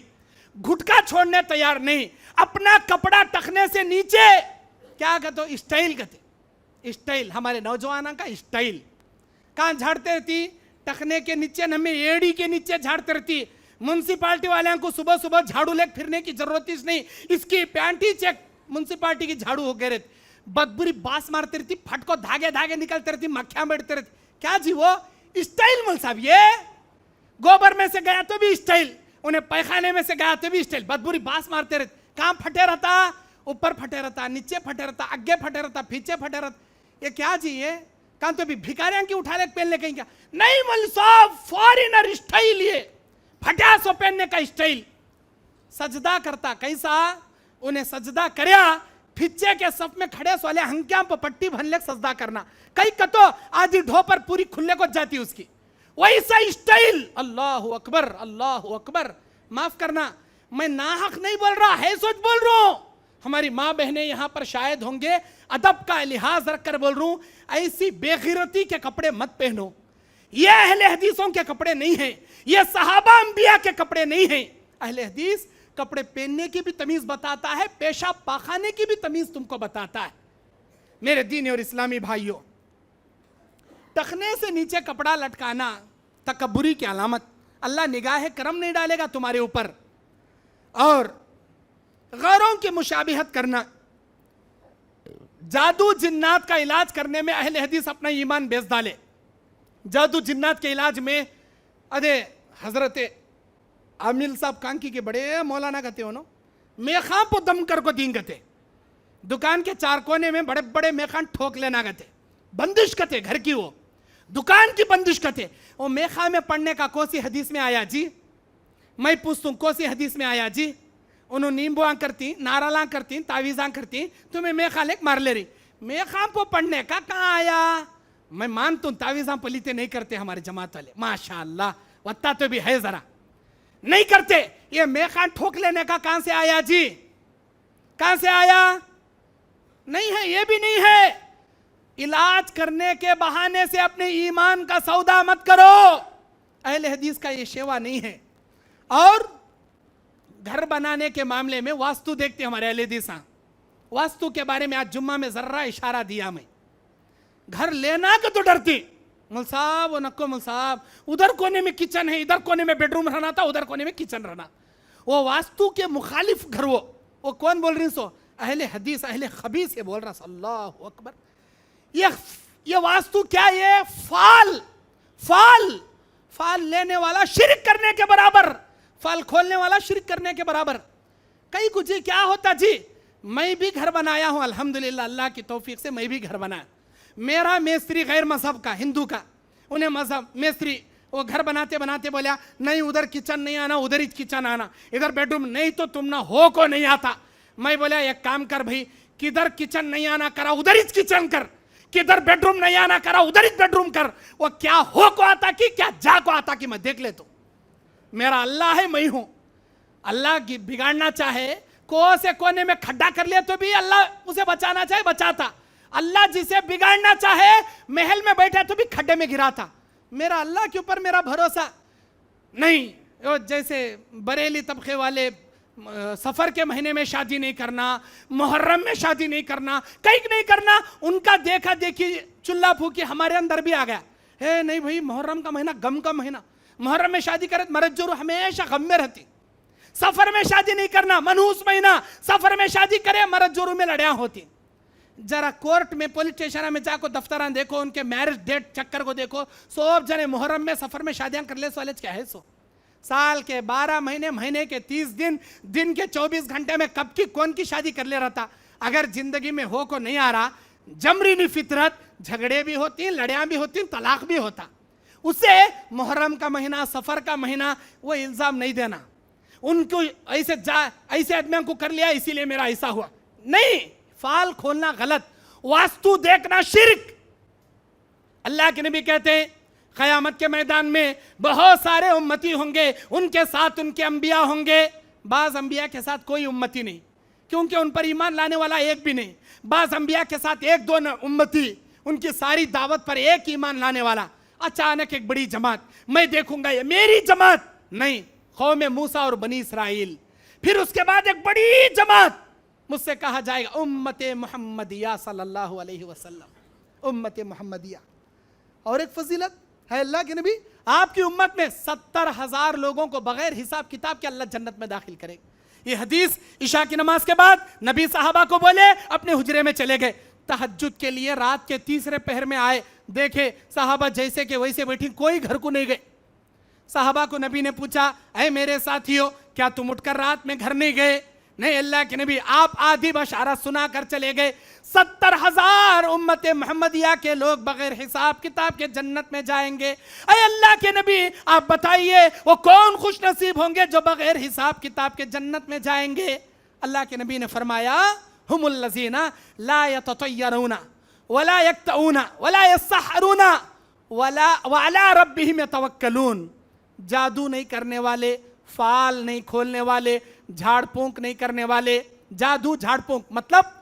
गुटखा छोड़ने तैयार नहीं। अपना कपड़ा टखने से नीचे क्या कहते? स्टाइल कहते, स्टाइल। हमारे नौजवानों का स्टाइल कहाँ झाड़ते रहती? टखने के नीचे, न में एड़ी के नीचे झाड़ते रहती। म्यूनसिपालिटी वाले को सुबह सुबह झाड़ू लेकर फिरने की जरूरत ही नहीं। इसकी पैंट ही चेक म्यूनसिपालिटी की झाड़ू हो गए रहती, बदबुरी बास मारती रहती, फटको धागे धागे निकलते रहती, मक्खियां बैठते रहती। क्या जी वो स्टाइल? मौल साहब ये गोबर में से गया तो भी स्टाइल, उन्हें पैखाने में से गया तो भी स्टाइल, बदबुरी बास मारते रहते। कहाँ फटे रहता? ऊपर फटे रहता, नीचे फटे रहता, आगे फटे रहता, पीछे फटे रहता। ये क्या जी? ये कहाँ तो भी भिखारियां की उठा ले पहन ले कहीं? क्या नहीं मौल साहब, फॉरेनर स्टाइल, ये फटासो पहनने का स्टाइल। सजदा करता कैसा? उन्हें सजदा करया फिच्चे के सफ में खड़े सोले हंक्या पर पट्टी भनले सजदा करना। कई कतो आधी ढोपर पूरी खुले को जाती उसकी, वैसा स्टाइल। अल्लाह अकबर, अल्लाह अकबर। माफ करना, मैं नाहक नहीं बोल रहा है, सोच बोल रहा हूं। हमारी माँ बहनें यहाँ पर शायद होंगे, अदब का लिहाज रखकर बोल रहा हूं, ऐसी बेगिरती के कपड़े मत पहनो। ये अहले हदीसों के कपड़े नहीं हैं, ये सहाबा अंबिया के कपड़े नहीं हैं। अहले हदीस कपड़े पहनने की भी तमीज बताता है, पेशाब पाखाने की भी तमीज तुमको बताता है। मेरे दीनी और इस्लामी भाइयों, टखने से नीचे कपड़ा लटकाना तकब्बुरी की अलामत। अल्लाह निगाह करम नहीं डालेगा तुम्हारे ऊपर। और गैरों की मुशाबिहत करना, जादू जिन्नात का इलाज करने में अहले हदीस अपना ईमान बेच डाले। जादू जिन्नात के इलाज में अरे हजरत आमिल साहब कांकी के बड़े मौलाना कहते हो ना, मेखां पो दम कर को दीन कहते, दुकान के चार कोने में बड़े बड़े मेखान ठोक लेना कहते, बंदिश कहते, घर की वो दुकान की बंदिश कहते। वो मेखा में पढ़ने का कोसी हदीस में आया जी? मैं पूछता हूँ कोसी हदीस में आया जी? उन्होंने नींबुआ करती, नाराला करती, तावीज़ा करती, तुम्हें मेखा लेक मार ले रही। मेखा को पढ़ने का कहाँ आया? मैं मानता हूं तावीज़ पलीते नहीं करते हमारे जमात वाले, माशाअल्लाह, वत्ता तो भी है, जरा नहीं करते। ये मेखान ठोक लेने का कहां से आया जी? कहां से आया? नहीं है, ये भी नहीं है। इलाज करने के बहाने से अपने ईमान का सौदा मत करो, अहले हदीस का ये शेवा नहीं है। और घर बनाने के मामले में वास्तु देखते हमारे अहले हदीस, वास्तु के बारे में आज जुम्मा में जर्रा इशारा दिया। मैं घर लेना के तो डरती, मुल साहब वो नको, मुल साहब उधर कोने में किचन है, इधर कोने में बेडरूम रहना था, उधर कोने में किचन रहना। वो वास्तु के मुखालिफ घर, वो कौन बोल रही सो? अहले हदीस, अहले खबीस ये बोल रहा। अल्लाहु अकबर। ये वास्तु क्या? ये फाल फाल फाल लेने वाला शिरक करने के बराबर, फाल खोलने वाला शिरक करने के बराबर। कई कुछ जी क्या होता जी, मैं भी घर बनाया हूं अल्हम्दुलिल्लाह, अल्लाह की तौफीक से मैं भी घर बनाया। मेरा मेस्त्री गैर मजहब का, हिंदू का, उन्हें मजहब मेस्त्री, वो घर बनाते बनाते बोला नहीं उधर किचन नहीं आना, उधर ही किचन आना, इधर बेडरूम नहीं तो तुम ना हो को नहीं आता। मैं बोला एक काम कर भाई, किधर किचन नहीं आना करा उधर ही किचन कर, किधर बेडरूम नहीं आना करा उधर ही बेडरूम कर। वो क्या हो को आता कि क्या जा को आता कि मैं देख ले। तो मेरा अल्लाह है, मैं हूं। अल्लाह की बिगाड़ना चाहे को से कोने में खड्डा कर लिया तो भी अल्लाह उसे बचाना चाहे बचाता। अल्लाह जिसे बिगाड़ना चाहे महल में बैठा तो भी खड्डे में गिरा था। मेरा अल्लाह के ऊपर मेरा भरोसा नहीं। जैसे बरेली तबके वाले सफर के महीने में शादी नहीं करना, मुहर्रम में शादी नहीं करना, कहीं नहीं करना, उनका देखा देखी चुल्ला फूकी हमारे अंदर भी आ गया है। नहीं भाई मुहर्रम का महीना गम का महीना, मुहर्रम में शादी करे मरद जोरू हमेशा गम में रहती। सफर में शादी नहीं करना, मनहूस महीना, सफर में शादी करे मरद जोरू में लड़ियां होती। जरा कोर्ट में पुलिस स्टेशन में जाको दफ्तरान देखो, उनके मैरिज डेट चक्कर को देखो, सब जने मुहर्रम में सफर में शादियां कर ले वाले क्या है। सो साल के 12 महीने, महीने के 30 दिन, दिन के 24 घंटे में कब की कौन की शादी कर ले रहता। अगर जिंदगी में हो को नहीं आ रहा, जमरीनी फितरत, झगड़े भी होती, लड़ियां भी होती, तलाक भी होता। उसे मुहर्रम का महीना, सफर का महीना, वो इल्जाम नहीं देना उनको ऐसे आदमियों को कर लिया इसीलिए मेरा ऐसा हुआ। नहीं, फाल खोलना गलत, वास्तु देखना शिर्क। अल्लाह के नबी कहते हैं क़यामत के मैदान में बहुत सारे उम्मती होंगे, उनके साथ उनके अंबिया होंगे। बाज अंबिया के साथ कोई उम्मती नहीं, क्योंकि उन पर ईमान लाने वाला एक भी नहीं। बाज अंबिया के साथ एक दो उम्मती, उनकी सारी दावत पर एक ईमान लाने वाला। अचानक एक बड़ी जमात, मैं देखूंगा ये मेरी जमात नहीं, कौम मूसा और बनी इसराइल। फिर उसके बाद एक बड़ी जमात, मुझसे कहा जाएगा उम्मते मुहम्मदिया सल्लल्लाहु अलैहि वसल्लम, उम्मते मुहम्मदिया। और एक फजीलत है अल्लाह के नबी, आपकी उम्मत में 70,000 लोगों को बगैर हिसाब किताब के अल्लाह जन्नत में दाखिल करेगा। ये हदीस इशा की नमाज के बाद नबी साहबा को बोले, अपने हुजरे में चले गए। तहज्जुद के लिए रात के तीसरे पहर में आए, देखे साहबा जैसे के वैसे बैठी, कोई घर को नहीं गए। साहबा को नबी ने पूछा, ऐ मेरे साथियों, क्या तुम उठकर रात में घर नहीं गए? नहीं अल्लाह के नबी, आप आधी बशारत सुना कर चले गए। 70,000 उम्मत मोहम्मदिया के लोग बगैर हिसाब किताब के जन्नत में जाएंगे। ऐ अल्लाह के नबी, आप बताइए वो कौन खुश नसीब होंगे जो बगैर हिसाब किताब के जन्नत में जाएंगे? अल्लाह के नबी ने फरमाया, हुमुल लज़ीना ला यततय्यरूना वला यक्तऊना वला यस्सहरूना वला वअला रब्बिहिम यतवक्कलून। जादू नहीं करने वाले, फाल नहीं खोलने वाले, झाड़ फूंक नहीं करने वाले, जादू झाड़ फूंक मतलब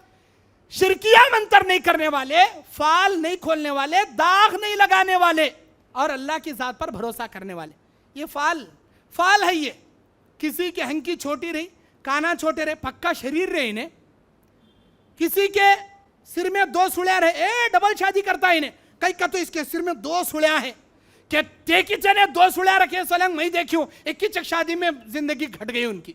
शिरकिया मंत्र नहीं करने वाले, फाल नहीं खोलने वाले, दाग नहीं लगाने वाले, और अल्लाह की जात पर भरोसा करने वाले। ये फाल है। ये किसी के हंकी छोटी रही, काना छोटे रहे, पक्का शरीर रहे इन्हें, किसी के सिर में 2 सुड़िया रहे, डबल शादी करता है इन्हें। कई का तो इसके सिर में 2 सुड़िया है, कि टेकी चने 2 सुड़िया रखे सोलंग मैं देखी हूं, एक ही शादी में जिंदगी घट गई उनकी।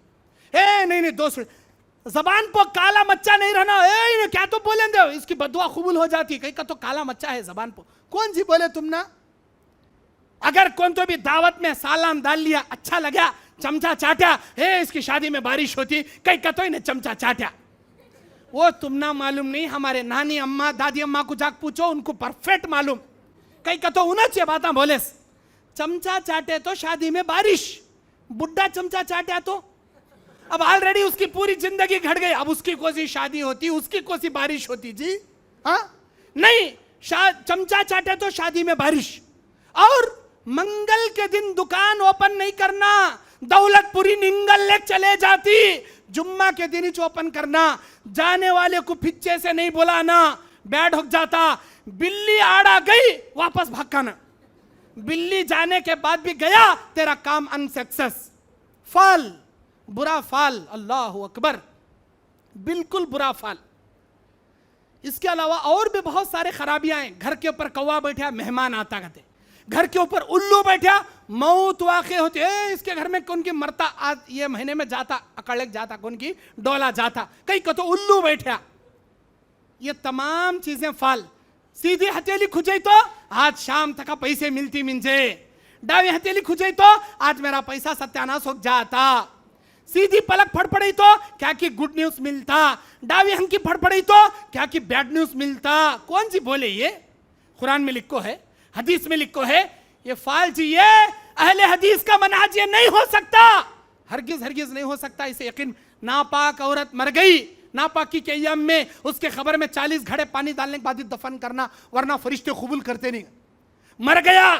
नहीं 2 सुड़िया, जबान पर काला मच्चा नहीं रहना, क्या तो बोले दे, इसकी बदुआ कबूल हो जाती। कहीं का तो काला मच्चा है जबान पर, कौन सी बोले तुम ना। अगर कौन तो भी दावत में सालान डाल लिया, अच्छा लगा, चमचा चाटा, इसकी शादी में बारिश होती, कहीं का तो इन्हें चमचा चाटा। वो तुम ना मालूम नहीं, हमारे नानी अम्मा दादी अम्मा को जाकर पूछो, उनको परफेक्ट मालूम। कहीं का तो उन्हें चे बात बोले, चमचा चाटे तो शादी में बारिश, बुड्ढा चमचा चाटा तो अब ऑलरेडी उसकी पूरी जिंदगी घट गई। अब उसकी कोई शादी होती, उसकी कोई बारिश होती जी? हाँ नहीं, चमचा चाटे तो शादी में बारिश, और मंगल के दिन दुकान ओपन नहीं करना, दौलतपुरी निंगल ले चले जाती, जुम्मा के दिन ही ओपन करना, जाने वाले को पीछे से नहीं बुलाना, बैठ हो जाता, बिल्ली आड़ा गई वापस भागना, बिल्ली जाने के बाद भी गया तेरा काम अनसक्सेस, फाल, बुरा फाल, अल्लाह अकबर, बिल्कुल बुरा फाल। इसके अलावा और भी बहुत सारे खराबियां हैं। घर के ऊपर कौवा बैठा, मेहमान आता कहते, घर के ऊपर उल्लू बैठा, मौत वाक़े होती है, इसके घर में कौन की मरता, आज ये महीने में जाता, अकड़क जाता, कौन की डोला जाता, कहीं को तो उल्लू बैठा। ये तमाम चीजें फाल। सीधी हथेली खुजे तो आज शाम तक पैसे मिलती मिंजे, डावी हथेली खुजे तो आज मेरा पैसा सत्यानाश हो जाता, सीधी पलक फड़फड़ी तो क्या की गुड न्यूज मिलता, डावी हंकी फड़फड़ी तो क्या की बैड न्यूज मिलता। कौन सी बोले ये? कुरान में लिखो है, हदीस में लिखो है, ये फाल जी, ये अहले हदीस का मनाज ये नहीं हो सकता, हरगिज हरगिज नहीं हो सकता। इसे यकीन, नापाक औरत मर गई, नापाकी के अय्याम में उसके खबर में 40 घड़े पानी डालने के बाद ही दफन करना, वरना फरिश्ते कबूल करते नहीं। मर गया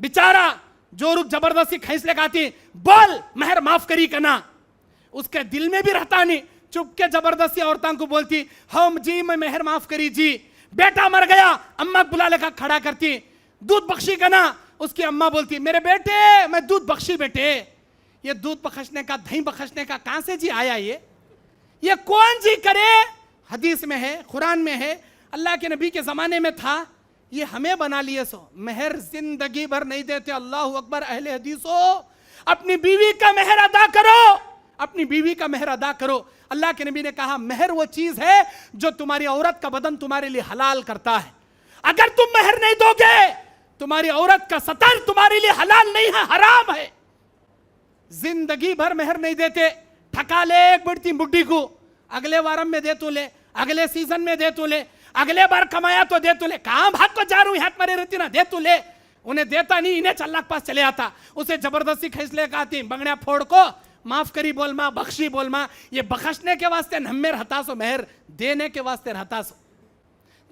बेचारा, जोरुक जबरदस्ती खींच ले आती, बोल महर माफ करी कना, उसके दिल में भी रहता नहीं, चुप के जबरदस्ती औरतों को बोलती, हम जी मैं महर माफ करी जी। बेटा मर गया, अम्मा बुला लेकर खड़ा करती, दूध बख्शी कना, उसकी अम्मा बोलती, मेरे बेटे मैं दूध बख्शी बेटे। ये दूध बख्शने का, दही बख्शने का कहां से जी आया ये कौन जी करे? हदीस में है, कुरान में है, अल्लाह के नबी के जमाने में था, ये हमें बना लिए सो महर जिंदगी भर नहीं देते। अल्लाह अकबर। अहले हदीसो, अपनी बीवी का महर अदा करो, अपनी बीवी का महर अदा करो। अल्लाह के नबी ने कहा महर वो चीज है जो तुम्हारी औरत का बदन तुम्हारे लिए हलाल करता है। अगर तुम महर नहीं दोगे, तुम्हारी औरत का सतर तुम्हारे लिए हलाल नहीं है, हराम है। जिंदगी भर महर नहीं देते, ठका ले एक बढ़ती बुड्ढी को, अगले वारम में दे तो ले, अगले सीजन में दे तो ले, अगले बार कमाया तो दे तो ले, कहां भाग को जा रही हाथ मारे रहती ना, दे तो ले। उन्हें देता नहीं, इन्हें अल्लाह के पास चले आता, उसे जबरदस्ती खींच ले आती, बंगड़िया फोड़ को माफ करी बोल मां, बख्शी बोल मां। ये बख्शने के वास्ते नम्मे रहता सो, महर देने के वास्ते रहता सो,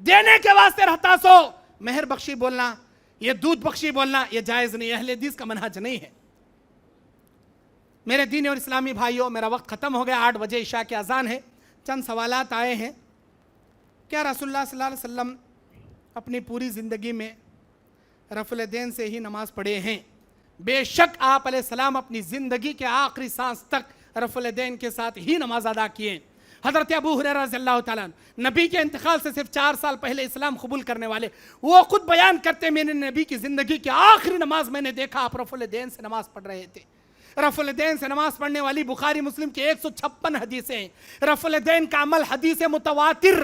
देने के वास्ते रहता सो महर बख्शी बोलना, ये दूध बख्शी बोलना ये जायज नहीं, अहले हदीस का मनहज नहीं है। मेरे दीन और इस्लामी भाइयों, मेरा वक्त ख़त्म हो गया, 8 बजे इशा की अजान है। चंद सवालात आए हैं, क्या रसूलुल्लाह सल्लल्लाहु अलैहि वसल्लम अपनी पूरी ज़िंदगी में रफ़ुल दैन से ही नमाज़ पढ़े हैं? बेशक आप अलैहिस्सलाम अपनी ज़िंदगी के आखिरी सांस तक रफ़ुल दैन के साथ ही नमाज अदा किए। हज़रत अबू हुरैरा रज़ियल्लाहु ताला नबी के इंतकाल से सिर्फ 4 साल पहले इस्लाम कबूल करने वाले, वो खुद बयान करते, मैंने नबी की ज़िंदगी की आखिरी नमाज मैंने देखा, आप रफ़ुल दैन से नमाज पढ़ रहे थे। रफ़ुल दैन से नमाज पढ़ने वाली बुखारी मुस्लिम की 156 हदीसें। रफ़ुल दैन का अमल हदीस मुतवातिर,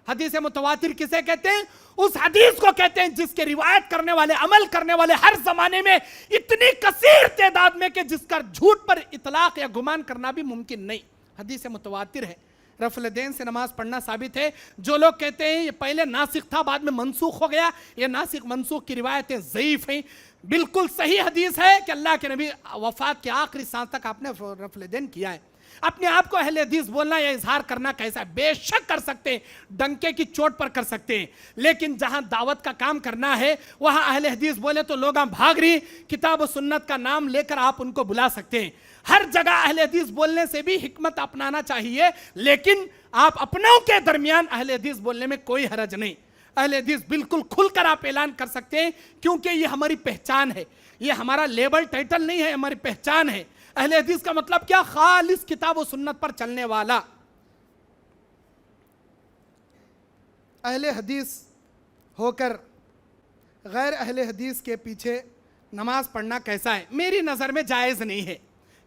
हदीस मुतवातिर किसे कहते हैं? उस हदीस को कहते हैं जिसके रिवायत करने वाले, अमल करने वाले हर जमाने में इतनी कसीर तादाद में कि जिसका झूठ पर इतलाक या गुमान करना भी मुमकिन नहीं, हदीस मुतवातिर है। रफ़ुल दैन से नमाज पढ़ना साबित है। जो लोग कहते हैं ये पहले नासिक था बाद में मनसूख हो गया, ये नासिक मनसूख की रिवायतें ज़ईफ़ हैं। बिल्कुल सही हदीस है कि अल्लाह के नबी वफ़ात के आखिरी सांस तक आपने रफ़ुल दैन किया है। अपने आप को अहले हदीस बोलना या इजहार करना कैसा है? बेशक कर सकते हैं, डंके की चोट पर कर सकते हैं, लेकिन जहां दावत का काम करना है वहां अहले हदीस बोले तो लोग भाग रही, किताब और सुन्नत का नाम लेकर आप उनको बुला सकते हैं। हर जगह अहले हदीस बोलने से भी हिकमत अपनाना चाहिए, लेकिन आप अपनों के दरमियान अहले हदीस बोलने में कोई हरज नहीं। अहले हदीस बिल्कुल खुलकर आप ऐलान कर सकते हैं, क्योंकि ये हमारी पहचान है, ये हमारा लेबल टाइटल नहीं है, हमारी पहचान है। अहले हदीस का मतलब क्या? खालिस किताब और सुन्नत पर चलने वाला। अहले हदीस होकर गैर अहले हदीस के पीछे नमाज पढ़ना कैसा है? मेरी नज़र में जायज़ नहीं है।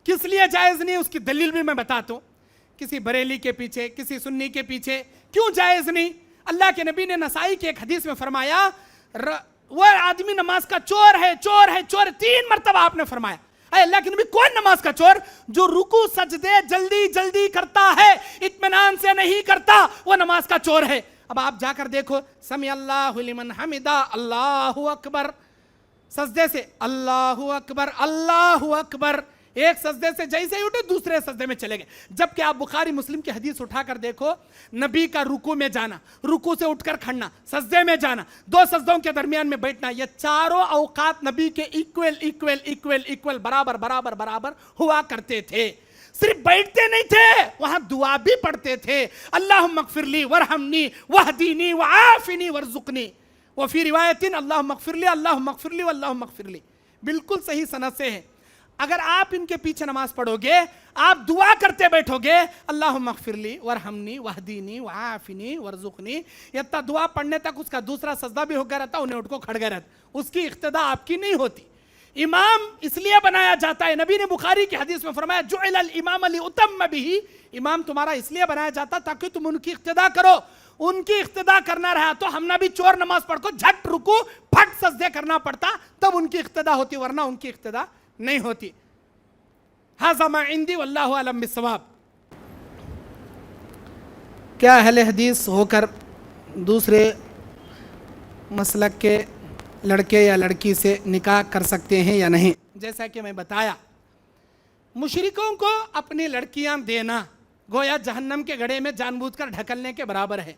किस लिए जायज़ नहीं है उसकी दलील भी मैं बताता हूँ। किसी बरेली के पीछे, किसी सुन्नी के पीछे क्यों जायज़ नहीं? अल्लाह के नबी ने नसाई के एक हदीस में फरमाया, वह आदमी नमाज का चोर है, चोर है, चोर। 3 मरतबा आपने फरमाया। अल्लाह के नबी, कौन नमाज का चोर? जो रुकू सजदे जल्दी जल्दी करता है, इत्मीनान से नहीं करता, वो नमाज का चोर है। अब आप जाकर देखो, समी अल्लाहु लिमन हमिदा, अल्लाहु अकबर, सजदे से अल्लाहु अकबर, अल्लाहु अकबर, एक सजदे से जैसे ही उठे दूसरे सजदे में चले गए। जबकि आप बुखारी मुस्लिम की हदीस उठाकर देखो, नबी का रुकू में जाना, रुकू से उठकर खड़ना, सजदे में जाना, दो सजदों के दरमियान में बैठना, ये चारों औकात नबी के इक्वल इक्वल इक्वल इक्वल बराबर बराबर बराबर हुआ करते थे। सिर्फ बैठते नहीं थे, वहां दुआ भी पढ़ते थे। अल्लाहुम्मा मगफिरली वरहमनी वहदीनी वआफिनी वरजुकनी, व फी रिवायतिन अल्लाहुम्मा मगफिरली अल्लाहुम्मा मगफिरली वल्लाहुम्मा मगफिरली। बिल्कुल सही सनद से है। अगर आप इनके पीछे नमाज पढ़ोगे, आप दुआ करते बैठोगे, अल्लाहुम्मा मगफिरली वरहमनी वहदीनी वआफिनी वरजुकनी, इतना दुआ पढ़ने तक उसका दूसरा सजदा भी होकर रहता, उन्हें उठ को खड़ गया रहता, उसकी इक्तदा आपकी नहीं होती। इमाम इसलिए बनाया जाता है, नबी ने बुखारी की हदीस में फरमाया जुइलल इमाम लिउतम्म बिही, इमाम तुम्हारा इसलिए बनाया जाता ताकि तुम उनकी इक्तदा करो। उनकी इक्तदा करना रहा तो हमने भी चोर नमाज पढ़ को झट रुकू फट सजदे करना पड़ता, तब उनकी इक्तदा होती, वरना उनकी इक्तदा नहीं होती। हाज़ा मा इंदी वल्लाहु अलम बिस्सवाब। क्या अहले हदीस होकर दूसरे मसलक के लड़के या लड़की से निकाह कर सकते हैं या नहीं? जैसा कि मैं बताया, मुशरिकों को अपनी लड़कियां देना गोया जहन्नम के गड्ढे में जानबूझकर ढकलने के बराबर है।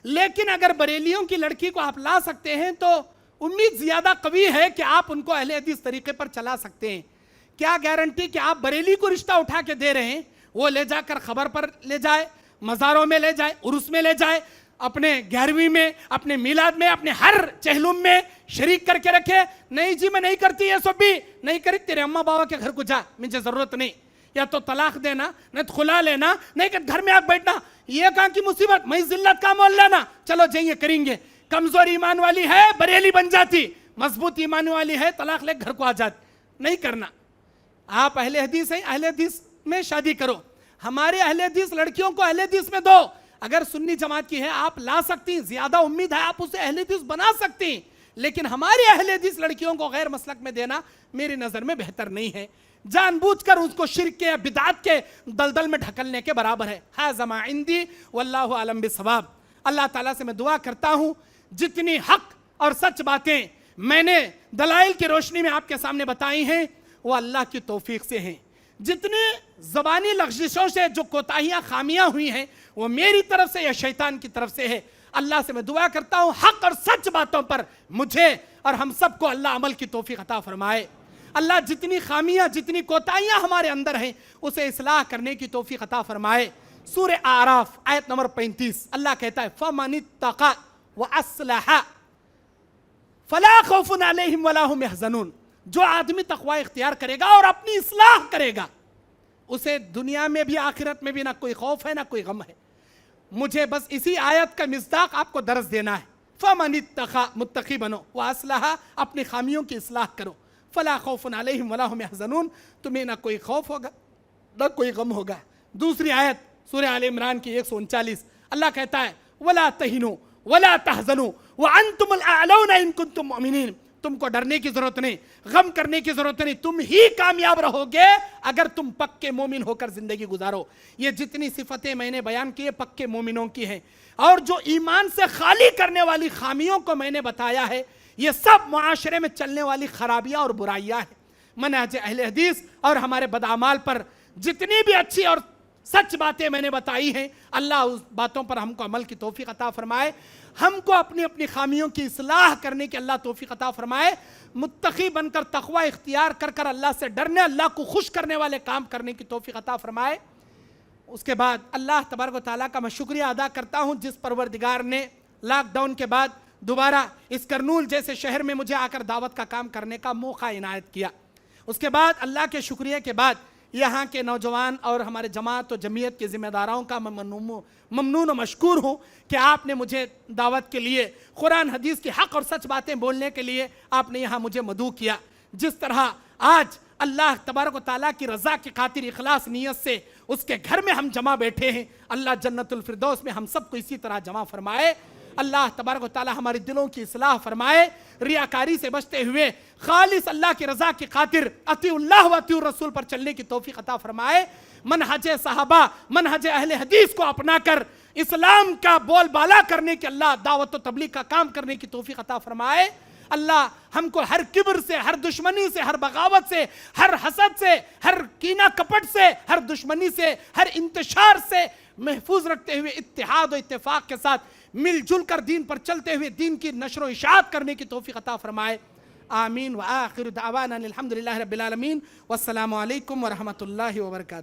लेकिन अगर बरेलियों की लड़की को आप ला सकते हैं तो उम्मीद ज्यादा कवी है कि आप उनको अहले हदीस तरीके पर चला सकते हैं। क्या गारंटी कि आप बरेली को रिश्ता उठा के दे रहे हैं, वो ले जाकर खबर पर ले जाए, मज़ारों में ले जाए, उर्स में ले जाए, अपने 11वीं में, अपने मिलाद में, अपने हर चहलुम में शरीक करके रखे? नहीं जी मैं नहीं करती, ये सब भी नहीं करी, तेरे अम्मा बाबा के घर को जा, मुझे जरूरत नहीं, या तो तलाक देना, नहीं तो खुला लेना, नहीं कि घर में आग बैठना, ये कहाँ की मुसीबत, मैं जिल्लत का मोल लेना, चलो जाइए करेंगे। कमजोर ईमान वाली है बरेली बन जाती, मजबूत ईमान वाली है तलाक ले घर को आ जाती। नहीं करना। आप अहले हदीस हैं, अहले हदीस में शादी करो। हमारे अहले हदीस लड़कियों को अहले हदीस में दो। अगर सुन्नी जमात की है आप ला सकती हैं, ज्यादा उम्मीद है आप उसे अहले हदीस बना सकती हैं, लेकिन हमारे अहले हदीस लड़कियों को गैर मसलक में देना मेरी नजर में बेहतर नहीं है। जानबूझकर उसको शिर्क के बिदात के दलदल में ढकलने के बराबर है। हाज़ा मा इंदी वल्लाहु अलम बिस्सवाब। अल्लाह ताला से मैं दुआ करता हूं जितनी हक और सच बातें मैंने दलाइल की रोशनी में आपके सामने बताई हैं वो अल्लाह की तौफीक से हैं। जितनी ज़बानी लग़्ज़िशों से जो कोताहियाँ खामियाँ हुई हैं वो मेरी तरफ से या शैतान की तरफ से है। अल्लाह से मैं दुआ करता हूँ हक और सच बातों पर मुझे और हम सबको अल्लाह अमल की तौफीक अता फरमाए। अल्लाह जितनी खामियाँ जितनी कोताहियाँ हमारे अंदर हैं उसे इस्लाह करने की तौफीक अता फरमाए। सूरह आराफ आयत नंबर 35 अल्लाह कहता है फमनित्तक़ा व अस्लहा फला खौफुन अलैहिम वला हुम यहज़नून। जो आदमी तक़वा इख्तियार करेगा और अपनी इस्लाह करेगा उसे दुनिया में भी आखिरत में भी ना कोई खौफ है ना कोई गम है। मुझे बस इसी आयत का मिस्दाक आपको दर्स देना है। फमनित्तक़ा मुत्तक़ी बनो व अस्लहा अपनी खामियों की इस्लाह करो। फला खौफुन अलैहिम वला हुम यहज़नून तुम्हें ना कोई खौफ होगा ना कोई गम होगा। दूसरी आयत सूरह आल इमरान की 139 अल्लाह कहता है वला तहिनु वला तहज़नु व अंतुमुल अअलौना इन कुंतुम मुमिनीन। तुमको डरने की जरूरत नहीं, गम करने की जरूरत नहीं, तुम ही कामयाब रहोगे अगर तुम पक्के मोमिन होकर जिंदगी गुजारो। ये जितनी सिफतें मैंने बयान की है पक्के मोमिनों की हैं और जो ईमान से खाली करने वाली खामियों को मैंने बताया है ये सब मुआशरे में चलने वाली खराबियां और बुराइयां हैं। मनहज अहले हदीस और हमारे बदअमाल पर जितनी भी अच्छी और सच बातें मैंने बताई हैं अल्लाह उस बातों पर हमको अमल की तौफीक अता फरमाए। हमको अपनी अपनी खामियों की इस्लाह करने की अल्लाह तौफीक अता फरमाए। मुत्तकी बनकर तक़वा इख्तियार कर कर अल्लाह से डरने अल्लाह को खुश करने वाले काम करने की तौफीक अता फरमाए। उसके बाद अल्लाह तबारक व तआला का मैं शुक्रिया अदा करता हूँ जिस परवरदिगार ने लॉकडाउन के बाद दोबारा इस करनूल जैसे शहर में मुझे आकर दावत का काम करने का मौका इनायत किया। उसके बाद अल्लाह के शुक्रिया के बाद यहाँ के नौजवान और हमारे जमात और जमीयत के ज़िम्मेदारों का मैं ममनून और मशकूर हूँ कि आपने मुझे दावत के लिए कुरान हदीस की हक़ और सच बातें बोलने के लिए आपने यहाँ मुझे मदऊ किया। जिस तरह आज अल्लाह तबारक व तआला की रज़ा की खातिर इखलास नीयत से उसके घर में हम जमा बैठे हैं, अल्लाह जन्नतुल फिरदौस में हम सबको इसी तरह जमा फरमाए। अल्लाह तबारक व तआला हमारे दिलों की इस्लाह फरमाए। रियाकारी से बचते हुए खालिस अल्लाह की रज़ा की खातिर अतीउल्लाह व अतीउर रसूल पर चलने की तौफीक अता फरमाए। मनहज सहाबा मनहज अहले हदीस को अपनाकर इस्लाम का बोलबाला करने की अल्लाह दावत व तबलीग का काम करने की तौफीक अता फरमाए। अल्लाह हमको हर किब्र से, हर दुश्मनी से, हर बगावत से, हर हसद से, हर कीना कपट से, हर दुश्मनी से, हर इंतशार से महफूज रखते हुए इत्तेहाद और इत्तेफाक के साथ मिलजुल कर दीन पर चलते हुए दीन की नशर इशाअत करने की तौफीक अता फरमाए। आमीन व आखिर दावाना अनिल हम्दुलिल्लाहि रब्बिल आलमीन। वस्सलामु अलैकुम व रहमतुल्लाहि व बरकातुहू।